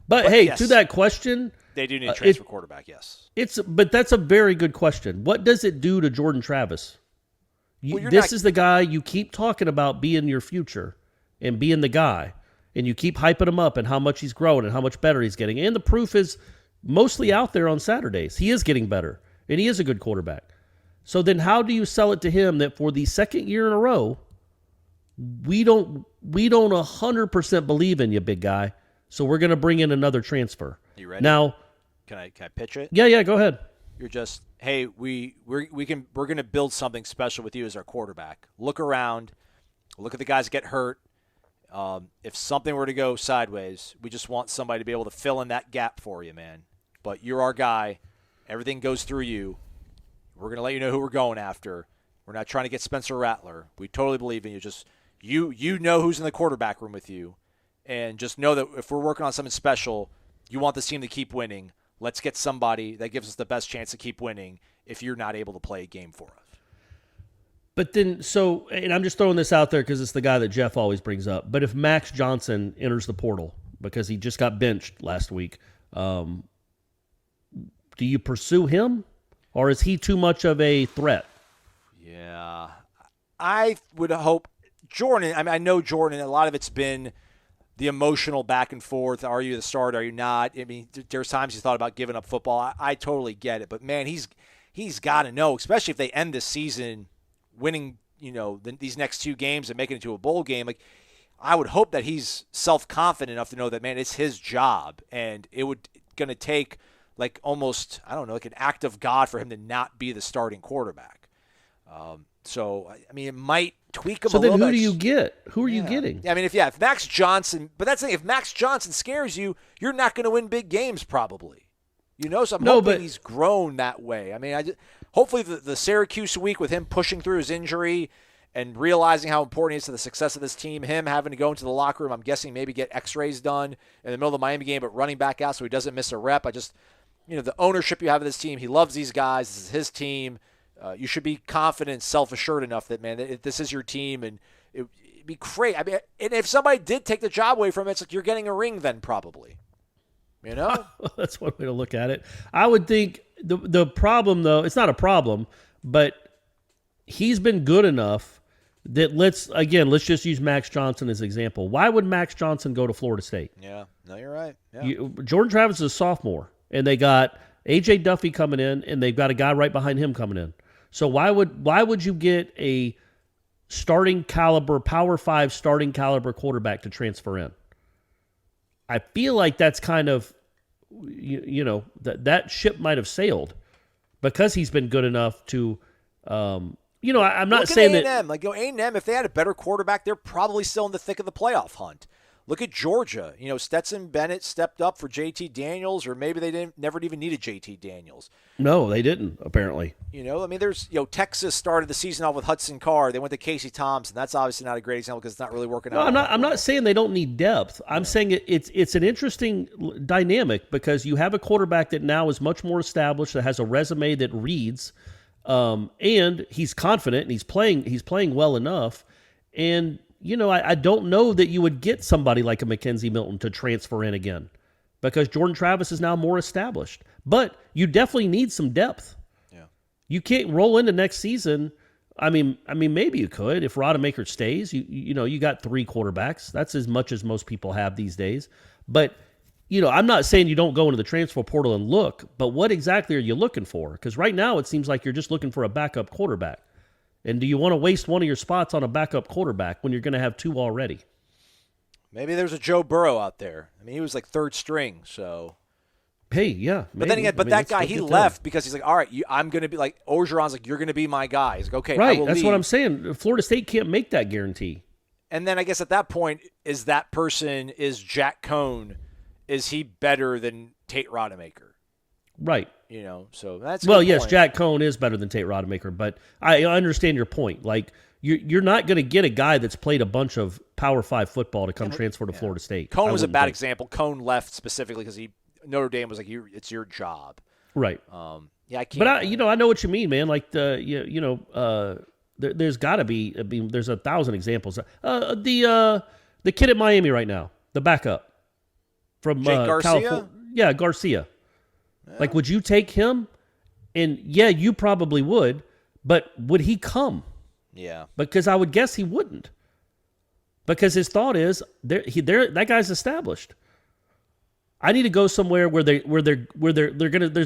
But hey, yes, to that question, they do need a transfer quarterback. Yes, but that's a very good question. What does it do to Jordan Travis? This is the guy you keep talking about being your future and being the guy. And you keep hyping him up and how much he's growing and how much better he's getting. And the proof is mostly out there on Saturdays. He is getting better, and he is a good quarterback. So then how do you sell it to him that for the second year in a row, we don't 100% believe in you, big guy. So we're going to bring in another transfer. You ready? Now, can I pitch it? Yeah, go ahead. You're just, hey, we're going to build something special with you as our quarterback. Look around, look at the guys that get hurt. If something were to go sideways, we just want somebody to be able to fill in that gap for you, man. But you're our guy. Everything goes through you. We're going to let you know who we're going after. We're not trying to get Spencer Rattler. We totally believe in you. Just you know who's in the quarterback room with you. And just know that if we're working on something special, you want this team to keep winning. Let's get somebody that gives us the best chance to keep winning if you're not able to play a game for us. But then, and I'm just throwing this out there because it's the guy that Jeff always brings up. But if Max Johnson enters the portal because he just got benched last week, do you pursue him? Or is he too much of a threat? Yeah. I would hope Jordan, I know Jordan, a lot of it's been the emotional back and forth. Are you the starter? Are you not? I mean, there's times he's thought about giving up football. I totally get it. But, man, he's got to know, especially if they end this season winning, these next 2 games and making it to a bowl game. Like, I would hope that he's self-confident enough to know that, man, it's his job. And it would going to take, like, almost, I don't know, like an act of God for him to not be the starting quarterback. So, I mean, it might tweak him a little bit. So then who do you get? Who are you getting? I mean, if Max Johnson – but that's the thing. If Max Johnson scares you, you're not going to win big games probably. So I'm hoping he's grown that way. I mean, hopefully the Syracuse week with him pushing through his injury and realizing how important he is to the success of this team, him having to go into the locker room, I'm guessing maybe get x-rays done in the middle of the Miami game, but running back out so he doesn't miss a rep. The ownership you have of this team, he loves these guys. This is his team. You should be confident, self-assured enough that, man, this is your team, and it'd be great. I mean, and if somebody did take the job away from it, it's like you're getting a ring then probably. That's one way to look at it. I would think the problem, though, it's not a problem, but he's been good enough that let's just use Max Johnson as an example. Why would Max Johnson go to Florida State? Yeah, no, you're right. Yeah. Jordan Travis is a sophomore, and they got A.J. Duffy coming in, and they've got a guy right behind him coming in. So why would you get a starting caliber, Power 5 starting caliber quarterback to transfer in? I feel like that's kind of, that ship might have sailed because he's been good enough to, I'm not saying that. A&M. Like, A&M, if they had a better quarterback, they're probably still in the thick of the playoff hunt. Look at Georgia. Stetson Bennett stepped up for JT Daniels, or maybe they never even needed JT Daniels. No, they didn't, apparently. I mean, there's, Texas started the season off with Hudson Card. They went to Casey Thompson. That's obviously not a great example because it's not really working out. No, I'm not saying they don't need depth. I'm saying it's an interesting dynamic because you have a quarterback that now is much more established, that has a resume that reads, and he's confident and he's playing well enough. And I don't know that you would get somebody like a Mackenzie Milton to transfer in again because Jordan Travis is now more established. But you definitely need some depth. Yeah. You can't roll into next season. I mean, maybe you could if Rodemaker stays. You got 3 quarterbacks. That's as much as most people have these days. But I'm not saying you don't go into the transfer portal and look. But what exactly are you looking for? Because right now it seems like you're just looking for a backup quarterback. And do you want to waste one of your spots on a backup quarterback when you're going to have 2 already? Maybe there's a Joe Burrow out there. I mean, he was like 3rd string, so. Hey, yeah. But then again, that guy, he left because he's like, all right, I'm going to be like, Orgeron's like, you're going to be my guy. He's like, okay, right. I will That's leave. what I'm saying. Florida State can't make that guarantee. And then I guess at that point, is that person, is Jack Cohn, is he better than Tate Rodemaker? Right. So that's a well, good yes, point. Jack Cohn is better than Tate Rodemaker, but I understand your point. Like, you're not going to get a guy that's played a bunch of Power 5 football to come transfer to Florida State. Cohn was a bad example. Cohn left specifically because Notre Dame was like, it's your job. Right. Yeah, I can't. But I know what you mean, man. Like there's got to be. I mean, there's 1,000 examples. The kid at Miami right now, the backup from Garcia? California. Yeah, Garcia. Yeah. Like, would you take him? And yeah, you probably would. But would he come? Yeah. Because I would guess he wouldn't. Because his thought is that guy's established. I need to go somewhere where there's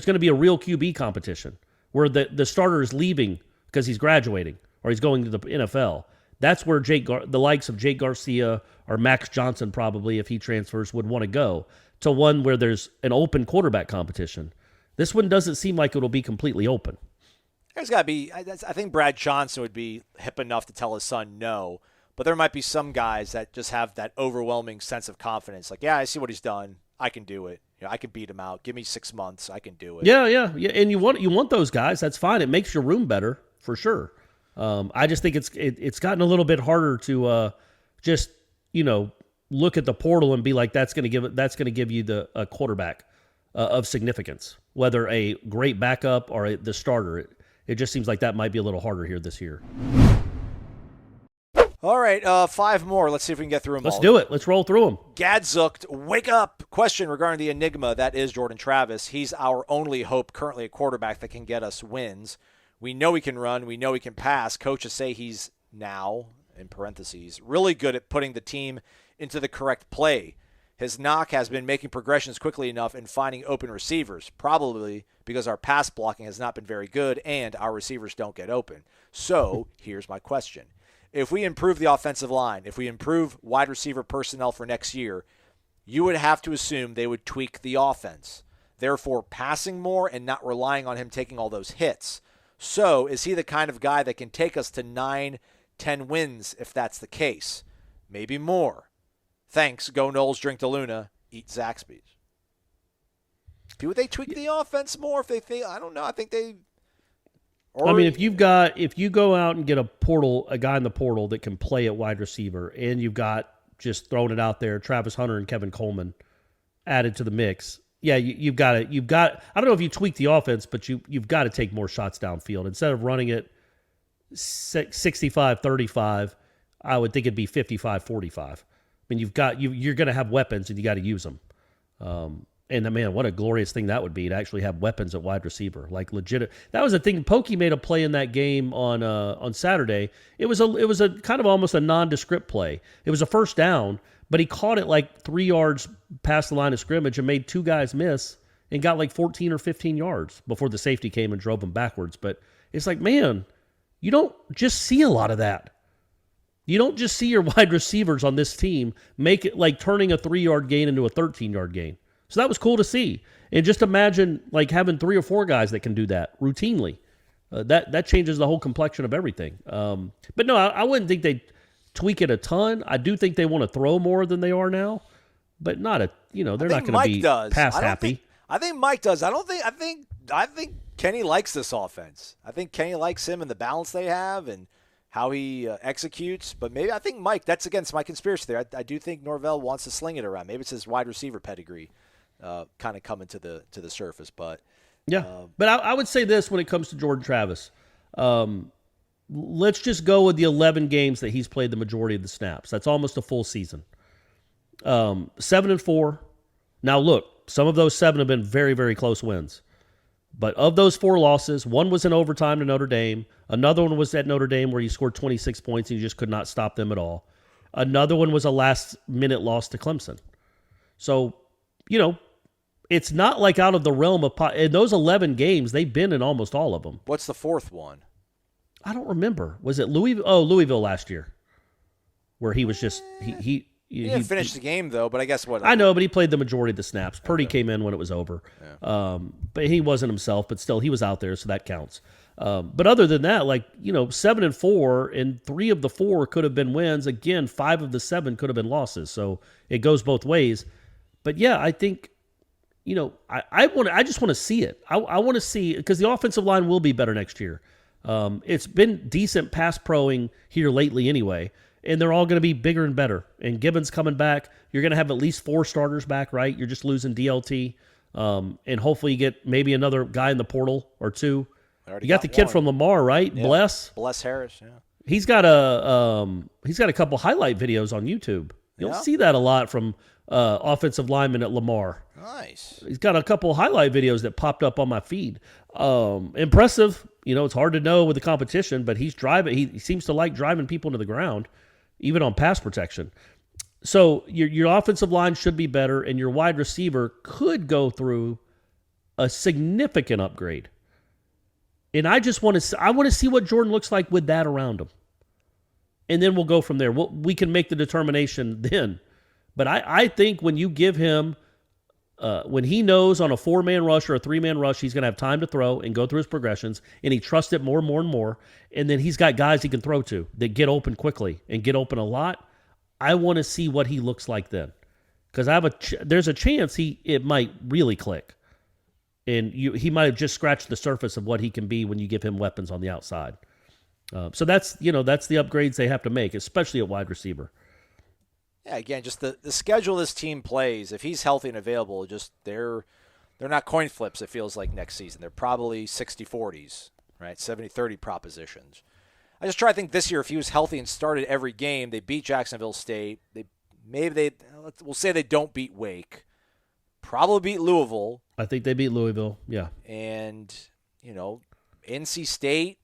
gonna be a real QB competition where the starter is leaving because he's graduating or he's going to the NFL. That's where the likes of Jake Garcia or Max Johnson probably, if he transfers, would want to go, to one where there's an open quarterback competition. This one doesn't seem like it'll be completely open. There's got to be – I think Brad Johnson would be hip enough to tell his son no, but there might be some guys that just have that overwhelming sense of confidence. Like, yeah, I see what he's done. I can do it. I can beat him out. Give me 6 months. I can do it. Yeah. And you want those guys. That's fine. It makes your room better for sure. I just think it's gotten a little bit harder to just look at the portal and be like, that's going to give you a quarterback of significance, whether a great backup or the starter. It just seems like that might be a little harder here this year. All right, 5 more. Let's see if we can get through them all. Let's do it. Let's roll through them. Gadzookt, wake up. Question regarding the enigma that is Jordan Travis. He's our only hope currently at quarterback that can get us wins. We know he can run. We know he can pass. Coaches say he's now, in parentheses, really good at putting the team into the correct play. His knock has been making progressions quickly enough and finding open receivers, probably because our pass blocking has not been very good and our receivers don't get open. So here's my question. If we improve the offensive line, if we improve wide receiver personnel for next year, you would have to assume they would tweak the offense, therefore passing more and not relying on him taking all those hits. So is he the kind of guy that can take us to 9-10 wins if that's the case? Maybe more. Thanks. Go Noles, drink DeLuna, eat Zaxby's. Do they tweak the offense more if they think? I don't know. I think they. If you go out and get a guy in the portal that can play at wide receiver, and you've got, just throwing it out there, Travis Hunter and Kevin Coleman added to the mix. Yeah, you've got. I don't know if you tweak the offense, but you've got to take more shots downfield instead of running it 65-35. I would think it'd be 55-45. I mean, you're going to have weapons and you got to use them. And man, what a glorious thing that would be to actually have weapons at wide receiver, like legit. That was the thing. Pokey made a play in that game on Saturday. It was a kind of almost a nondescript play. It was a first down, but he caught it like 3 yards past the line of scrimmage and made 2 guys miss and got like 14 or 15 yards before the safety came and drove him backwards. But it's like, man, you don't just see a lot of that. You don't just see your wide receivers on this team make it like turning a 3-yard gain into a 13-yard gain. So that was cool to see. And just imagine like having 3 or 4 guys that can do that routinely. That changes the whole complexion of everything. But no, I wouldn't think they'd tweak it a ton. I do think they want to throw more than they are now, but not they're not going to be pass happy. I think Mike does. I think Kenny likes this offense. I think Kenny likes him and the balance they have and how he executes. But maybe I think Mike, that's against my conspiracy there. I do think Norvell wants to sling it around. Maybe it's his wide receiver pedigree kind of coming to the surface. But yeah, but I would say this when it comes to Jordan Travis. Let's just go with the 11 games that he's played the majority of the snaps. That's almost a full season. 7-4. Now look, some of those 7 have been very, very close wins. But of those 4 losses, one was in overtime to Notre Dame. Another one was at Notre Dame where you scored 26 points and you just could not stop them at all. Another one was a last-minute loss to Clemson. So, it's not like out of the realm of in those 11 games, they've been in almost all of them. What's the 4th one? I don't remember. Was it Louisville? Oh, Louisville last year, where he was just he didn't finish the game though. But I guess what I know, but he played the majority of the snaps. Purdy came in when it was over, but he wasn't himself. But still, he was out there, so that counts. But other than that, 7-4, and 3 of the 4 could have been wins. Again, 5 of the 7 could have been losses. So it goes both ways. But yeah, I think. I just want to see it. I want to see, because the offensive line will be better next year. It's been decent pass proing here lately anyway, and they're all going to be bigger and better. And Gibbons coming back, you're going to have at least 4 starters back, right? You're just losing DLT, and hopefully you get maybe another guy in the portal or 2. You got the kid from Lamar, right? Yeah. Bless Harris. Yeah, he's got a couple highlight videos on YouTube. You don't see that a lot from offensive lineman at Lamar. Nice. He's got a couple highlight videos that popped up on my feed. Impressive. It's hard to know with the competition, but he's driving. He seems to like driving people to the ground, even on pass protection. So your offensive line should be better, and your wide receiver could go through a significant upgrade. And I want to see what Jordan looks like with that around him. and then we'll go from there. We can make the determination then. But I think when you give him, when he knows on a 4-man rush or a 3-man rush, he's going to have time to throw and go through his progressions, and he trusts it more and more and more, and then he's got guys he can throw to that get open quickly and get open a lot. I want to see what he looks like then, because there's a chance it might really click, and he might have just scratched the surface of what he can be when you give him weapons on the outside. So that's the upgrades they have to make, especially at wide receiver. Yeah, again, just the schedule this team plays, if he's healthy and available, just they're not coin flips, it feels like, next season. They're probably 60-40s, right? 70-30 propositions. I just try to think this year, if he was healthy and started every game, they beat Jacksonville State. We'll say they don't beat Wake. Probably beat Louisville. I think they beat Louisville, yeah. And, NC State,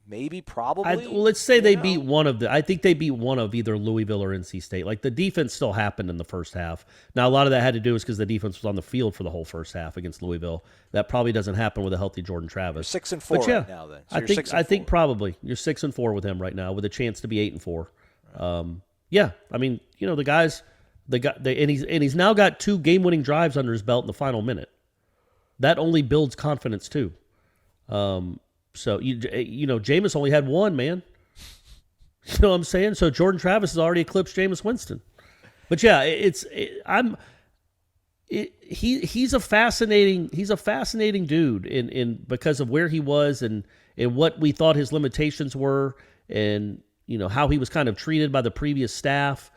maybe, probably. Let's say they beat one of I think they beat one of either Louisville or NC State. Like, the defense still happened in the first half. Now, a lot of that had to do because the defense was on the field for the whole first half against Louisville. That probably doesn't happen with a healthy Jordan Travis. You're 6-4 right now, then. So I think probably you're 6-4 with him right now, with a chance to be 8-4. Right. Yeah, I mean, the guys, and he's now got 2 game-winning drives under his belt in the final minute. That only builds confidence too. So, Jameis only had 1, man. You know what I'm saying? So Jordan Travis has already eclipsed Jameis Winston. But yeah, he's a fascinating dude in because of where he was and what we thought his limitations were, and how he was kind of treated by the previous staff.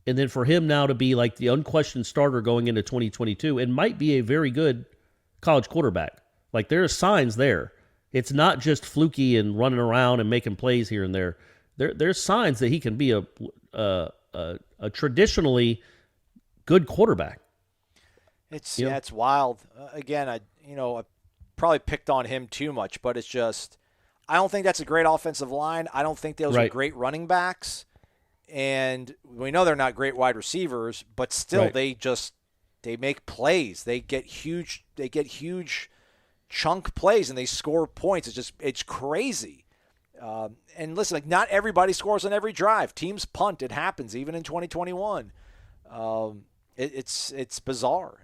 And then for him now to be like the unquestioned starter going into 2022 and might be a very good college quarterback. Like, there are signs there. It's not just fluky and running around and making plays here and there. There's signs that he can be a traditionally good quarterback. It's wild. Again, I probably picked on him too much, but it's just, I don't think that's a great offensive line. I don't think those are great running backs, and we know they're not great wide receivers, but still they make plays. They get huge chunk plays and they score points. It's crazy. And listen, like, not everybody scores on every drive. Teams punt. It happens even in 2021. It's bizarre.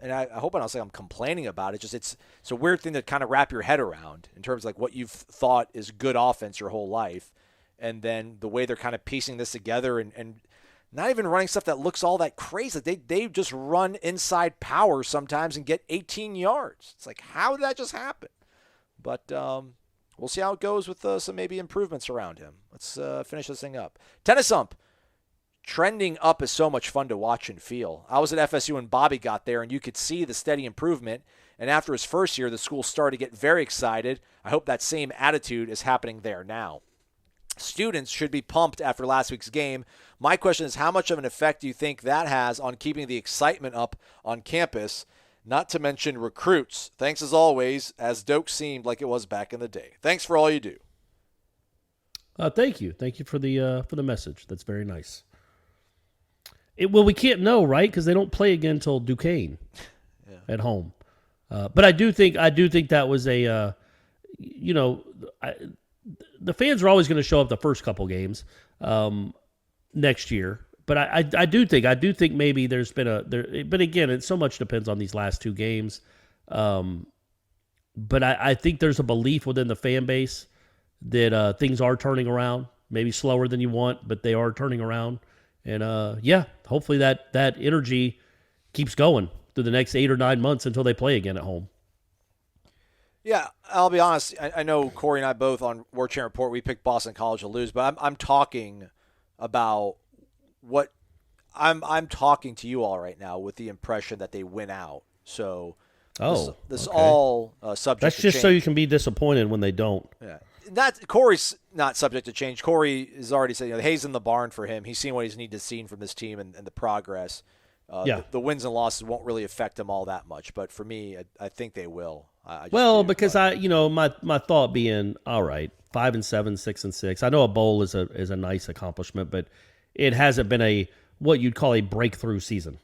And I hope I don't say I'm complaining about it. It's a weird thing to kind of wrap your head around in terms of like what you've thought is good offense your whole life, and then the way they're kind of piecing this together and not even running stuff that looks all that crazy. They just run inside power sometimes and get 18 yards. It's like, how did that just happen? But we'll see how it goes with some maybe improvements around him. Let's finish this thing up. Tennis Ump. Trending up is so much fun to watch and feel. I was at FSU when Bobby got there, and you could see the steady improvement. And after his first year, the school started to get very excited. I hope that same attitude is happening there now. Students should be pumped after last week's game. My question is, how much of an effect do you think that has on keeping the excitement up on campus, not to mention recruits? Thanks as always, as Doak seemed like it was back in the day. Thanks for all you do. Thank you. Thank you for the message. That's very nice. We can't know, right? Because they don't play again until Duquesne at home. But I do think that was a, the fans are always going to show up the first couple games next year. But I do think maybe there's been but again, it so much depends on these last 2 games. But I think there's a belief within the fan base that things are turning around, maybe slower than you want, but they are turning around. And hopefully that energy keeps going through the next 8 or 9 months until they play again at home. Yeah, I'll be honest. I know Corey and I both on Warchant Report, we picked Boston College to lose, but I'm talking about what I'm talking to you all right now with the impression that they win out. So this okay. all subject That's to just change. So you can be disappointed when they don't. Yeah. Corey's not subject to change. Corey has already said, the hay's in the barn for him. He's seen what he's needed to see from this team and the progress. The wins and losses won't really affect him all that much, but for me, I think they will. My thought being, all right, 5-7, 6-6. I know a bowl is a nice accomplishment, but it hasn't been what you'd call a breakthrough season.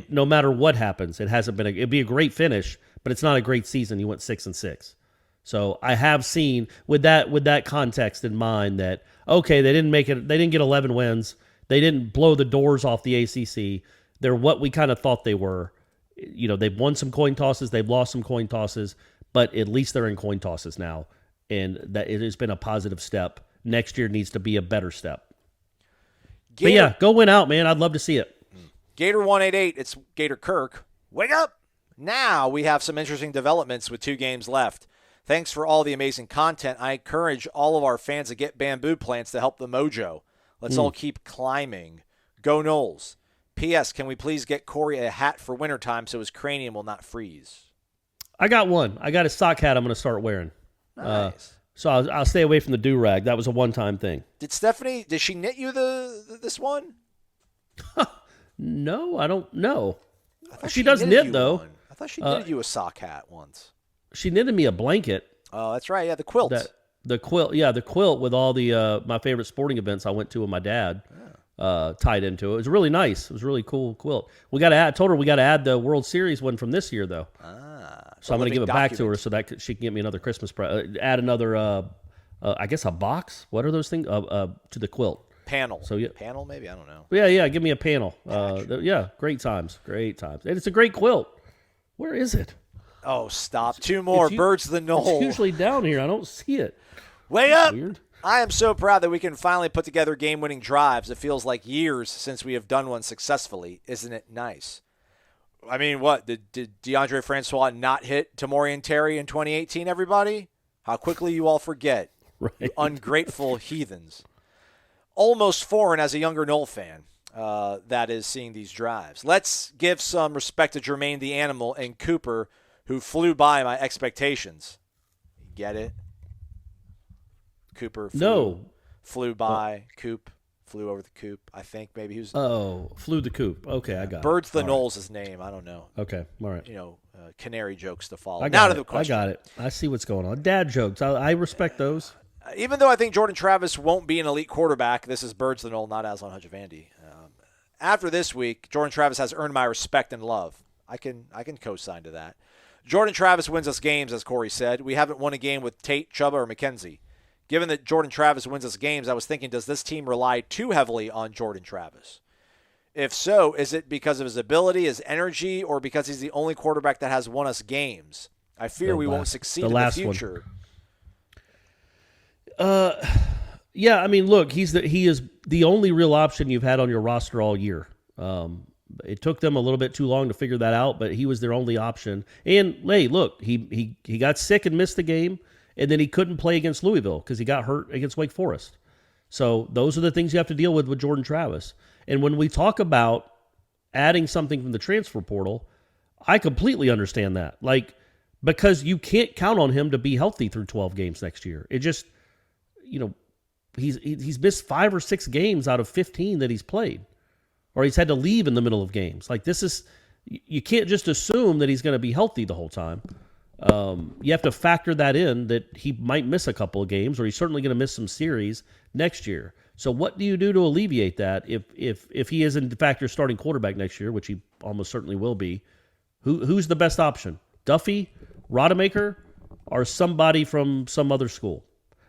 No matter what happens, it hasn't been. It'd be a great finish, but it's not a great season. You went 6-6. So I have seen with that context in mind that, okay, they didn't get 11 wins. They didn't blow the doors off the ACC. They're what we kind of thought they were. They've won some coin tosses, they've lost some coin tosses, but at least they're in coin tosses now, and that it has been a positive step. Next year needs to be a better step. But yeah, go win out, man. I'd love to see it. Gator 188, it's Gator Kirk. Wake up! Now we have some interesting developments with 2 games left. Thanks for all the amazing content. I encourage all of our fans to get bamboo plants to help the mojo. Let's all keep climbing. Go Noles. P.S. Can we please get Corey a hat for wintertime so his cranium will not freeze? I got one. I got a sock hat I'm going to start wearing. Nice. So I'll stay away from the do-rag. That was a one-time thing. Did she knit you this one? No, I don't know. She does knit, though. One. I thought she knitted you a sock hat once. She knitted me a blanket. Oh, that's right. Yeah, the quilt. The quilt with all the my favorite sporting events I went to with my dad. Tied into it. It was really nice. It was a really cool quilt. I told her we got to add the World Series one from this year, though. So I'm going to give it back to her so that she can get me another Christmas present. Add another, I guess, a box. What are those things? To the quilt. Panel. So, yeah. Panel, maybe? I don't know. Yeah, give me a panel. Great times. And it's a great quilt. Where is it? Oh, stop. 2 more. Birds of the Knoll. It's usually down here. I don't see it. Way up. Weird. I am so proud that we can finally put together game-winning drives. It feels like years since we have done one successfully. Isn't it nice? I mean, what? Did DeAndre Francois not hit Tamorian Terry in 2018, everybody? How quickly you all forget. Right. You ungrateful heathens. Almost foreign as a younger Knoll fan that is seeing these drives. Let's give some respect to Jermaine the Animal and Cooper, who flew by my expectations. Get it? Cooper flew by. Coop flew over the coop. I think maybe he was. Oh, flew the coop. Okay, I got it. Birds the Knowles' his name. I don't know. Okay, all right. Canary jokes to follow. I To the question. I got it. I see what's going on. Dad jokes. I respect those. Even though I think Jordan Travis won't be an elite quarterback, this is Birds the Knoll, not Aslan Hajavandi. After this week, Jordan Travis has earned my respect and love. I can co-sign to that. Jordan Travis wins us games, as Corey said. We haven't won a game with Tate, Chuba, or McKenzie. Given that Jordan Travis wins us games, I was thinking, does this team rely too heavily on Jordan Travis? If so, is it because of his ability, his energy, or because he's the only quarterback that has won us games? I fear we won't succeed in the future. Yeah, I mean, look, he is the only real option you've had on your roster all year. It took them a little bit too long to figure that out, but he was their only option. And hey, look, he got sick and missed the game. And then he couldn't play against Louisville because he got hurt against Wake Forest. So those are the things you have to deal with Jordan Travis. And when we talk about adding something from the transfer portal, I completely understand that. Because you can't count on him to be healthy through 12 games next year. It just, he's missed 5 or 6 games out of 15 that he's played. Or he's had to leave in the middle of games. You can't just assume that he's going to be healthy the whole time. You have to factor that in, that he might miss a couple of games, or he's certainly going to miss some series next year. So what do you do to alleviate that if he is in fact your starting quarterback next year, which he almost certainly will be? Who's the best option? Duffy, Rodemaker, or somebody from some other school?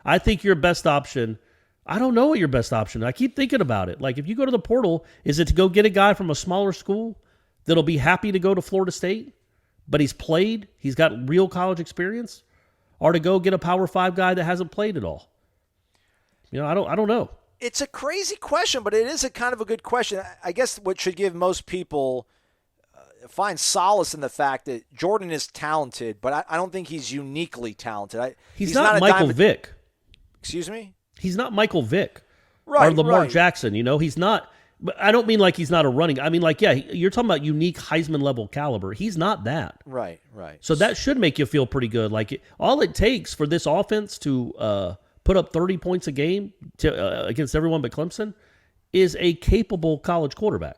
I think your best option, I don't know what your best option is. I keep thinking about it. If you go to the portal, is it to go get a guy from a smaller school that'll be happy to go to Florida State, but he's got real college experience, or to go get a Power 5 guy that hasn't played at all? I don't know. It's a crazy question, but it is a kind of a good question. I guess what should give most people find solace in the fact that Jordan is talented, but I don't think he's uniquely talented. He's not Michael Vick. Excuse me? He's not Michael Vick. Right, or Lamar right. Jackson. He's not. But I don't mean he's not a running. I mean, you're talking about unique Heisman level caliber. He's not that. Right. So that should make you feel pretty good. All it takes for this offense to put up 30 points a game against everyone but Clemson is a capable college quarterback,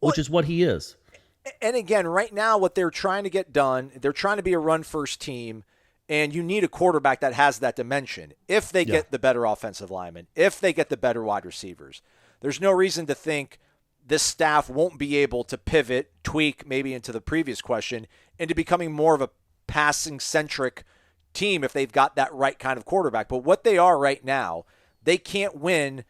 which is what he is. And again, right now, what they're trying to get done, they're trying to be a run-first team, and you need a quarterback that has that dimension. If they get the better offensive linemen, if they get the better wide receivers, there's no reason to think this staff won't be able to pivot, tweak, maybe into the previous question, into becoming more of a passing-centric team if they've got that right kind of quarterback. But what they are right now, they can't win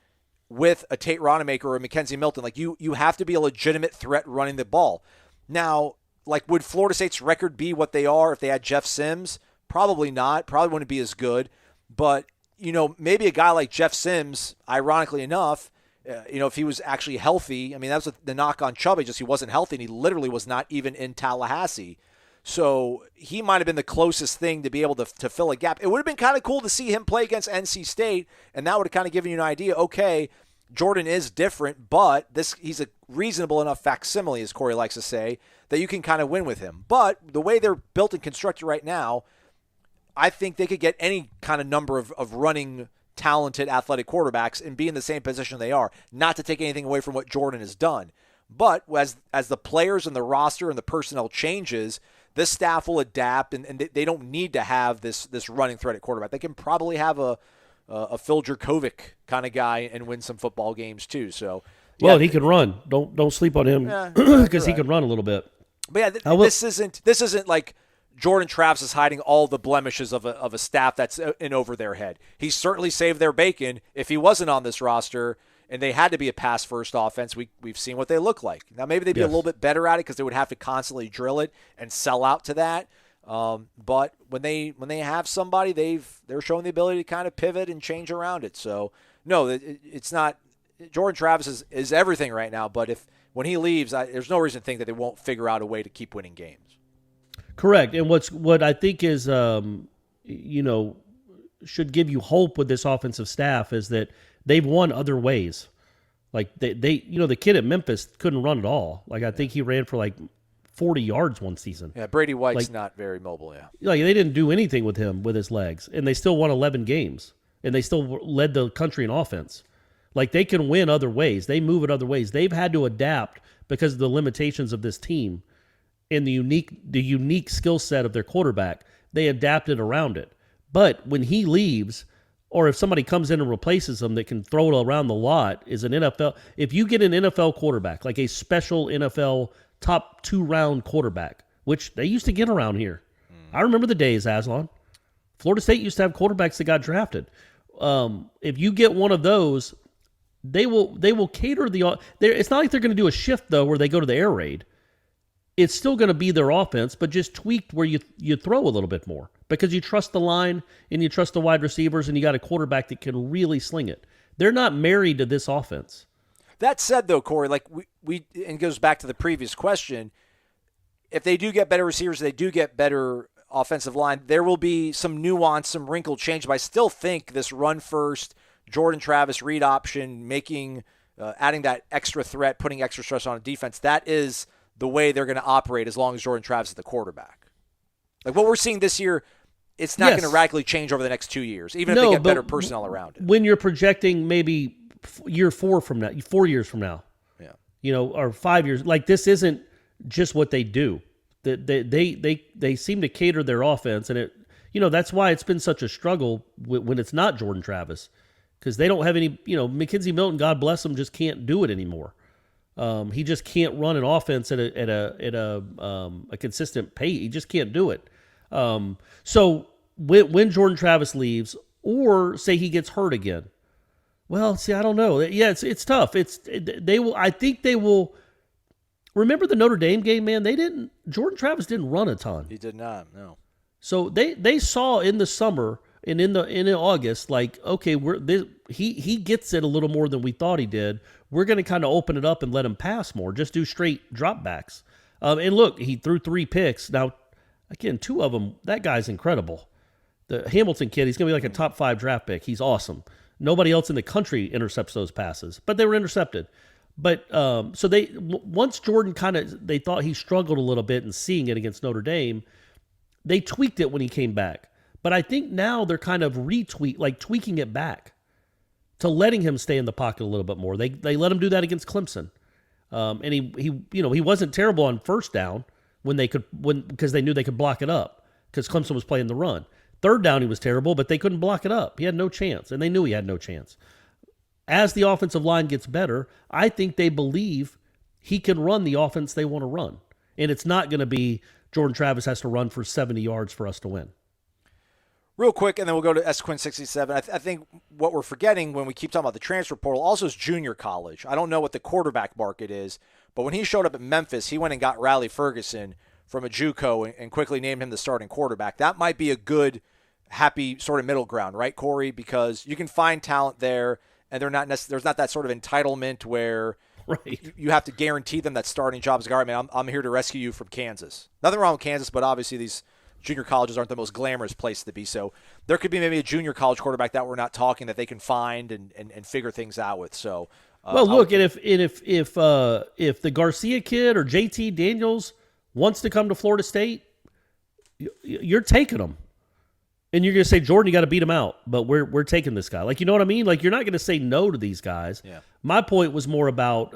with a Tate Rodemaker or a Mackenzie Milton. Like you have to be a legitimate threat running the ball. Now, like, would Florida State's record be what they are if they had Jeff Sims? Probably not. Probably wouldn't be as good. But, maybe a guy like Jeff Sims, ironically enough, if he was actually healthy, I mean, that was the knock on Chubb, just he wasn't healthy, and he literally was not even in Tallahassee. So he might have been the closest thing to be able to fill a gap. It would have been kind of cool to see him play against NC State, and that would have kind of given you an idea, okay, Jordan is different, but he's a reasonable enough facsimile, as Corey likes to say, that you can kind of win with him. But the way they're built and constructed right now, I think they could get any kind of number of running, talented, athletic quarterbacks and be in the same position they are. Not to take anything away from what Jordan has done. But as the players and the roster and the personnel changes, this staff will adapt, and they don't need to have this running threat at quarterback. They can probably have a Phil Jurkovec kind of guy and win some football games too. So, yeah. Well, he can run. Don't sleep on him because he can run a little bit. But yeah, this isn't like Jordan Travis is hiding all the blemishes of a staff that's in over their head. He certainly saved their bacon. If he wasn't on this roster and they had to be a pass-first offense, we've seen what they look like. Now, maybe they'd be a little bit better at it because they would have to constantly drill it and sell out to that. But when they have somebody, they're showing the ability to kind of pivot and change around it. So, no, it's not – Jordan Travis is everything right now. But when he leaves, there's no reason to think that they won't figure out a way to keep winning games. Correct. And what I think is, should give you hope with this offensive staff is that they've won other ways. Like they the kid at Memphis couldn't run at all. Like I think he ran for like 40 yards one season. Yeah, Brady White's not very mobile, yeah. Like they didn't do anything with him with his legs, and they still won 11 games, and they still led the country in offense. Like they can win other ways. They move it other ways. They've had to adapt because of the limitations of this team and the unique skill set of their quarterback. They adapted around it. But when he leaves, or if somebody comes in and replaces him that can throw it around the lot, is an NFL. If you get an NFL quarterback, like a special NFL top 2-round quarterback, which they used to get around here. I remember the days, Aslan. Florida State used to have quarterbacks that got drafted. If you get one of those, they will cater the. It's not like they're going to do a shift though where they go to the air raid. It's still going to be their offense, but just tweaked where you throw a little bit more because you trust the line and you trust the wide receivers and you got a quarterback that can really sling it. They're not married to this offense. That said, though, Corey, like we and it goes back to the previous question, if they do get better receivers, they do get better offensive line, there will be some nuance, some wrinkle change, but I still think this run first, Jordan Travis read option, adding that extra threat, putting extra stress on a defense, that is the way they're going to operate as long as Jordan Travis is the quarterback. Like what we're seeing this year, it's not going to radically change over the next 2 years, even if they get better personnel around it. When you're projecting maybe year 4 from now, 4 years from now, or 5 years, like this isn't just what they do. They seem to cater their offense, and that's why it's been such a struggle when it's not Jordan Travis, because they don't have any. Mackenzie Milton, God bless him, just can't do it anymore. He just can't run an offense at a consistent pace. He just can't do it. So when Jordan Travis leaves, or say he gets hurt again, well, see, I don't know. Yeah, it's tough. They will. I think they will. Remember the Notre Dame game, man? Jordan Travis didn't run a ton. He did not. No. So they saw in the summer and in August, like, okay, he gets it a little more than we thought he did. We're going to kind of open it up and let him pass more. Just do straight dropbacks. And look, he threw 3 picks. Now, again, 2 of them, that guy's incredible. The Hamilton kid, he's going to be like a top 5 draft pick. He's awesome. Nobody else in the country intercepts those passes, but they were intercepted. But so once Jordan they thought he struggled a little bit in seeing it against Notre Dame, they tweaked it when he came back. But I think now they're kind of tweaking it back to letting him stay in the pocket a little bit more. They let him do that against Clemson, and he wasn't terrible on first down because they knew they could block it up because Clemson was playing the run. Third down he was terrible, but they couldn't block it up. He had no chance, and they knew he had no chance. As the offensive line gets better, I think they believe he can run the offense they want to run, and it's not going to be Jordan Travis has to run for 70 yards for us to win. Real quick, and then we'll go to SQuinn67. I think what we're forgetting when we keep talking about the transfer portal also is junior college. I don't know what the quarterback market is, but when he showed up at Memphis, he went and got Riley Ferguson from a JUCO and quickly named him the starting quarterback. That might be a good, happy sort of middle ground, right, Corey? Because you can find talent there, and there's not that sort of entitlement where you have to guarantee them that starting job. As a guy, man, I'm here to rescue you from Kansas. Nothing wrong with Kansas, but obviously these junior colleges aren't the most glamorous place to be. So there could be maybe a junior college quarterback that we're not talking that they can find and figure things out with. So well, look, and if the Garcia kid or JT Daniels wants to come to Florida State, you're taking them. And you're going to say, Jordan, you got to beat him out, but we're taking this guy. Like, you know what I mean? Like, you're not going to say no to these guys. Yeah. My point was more about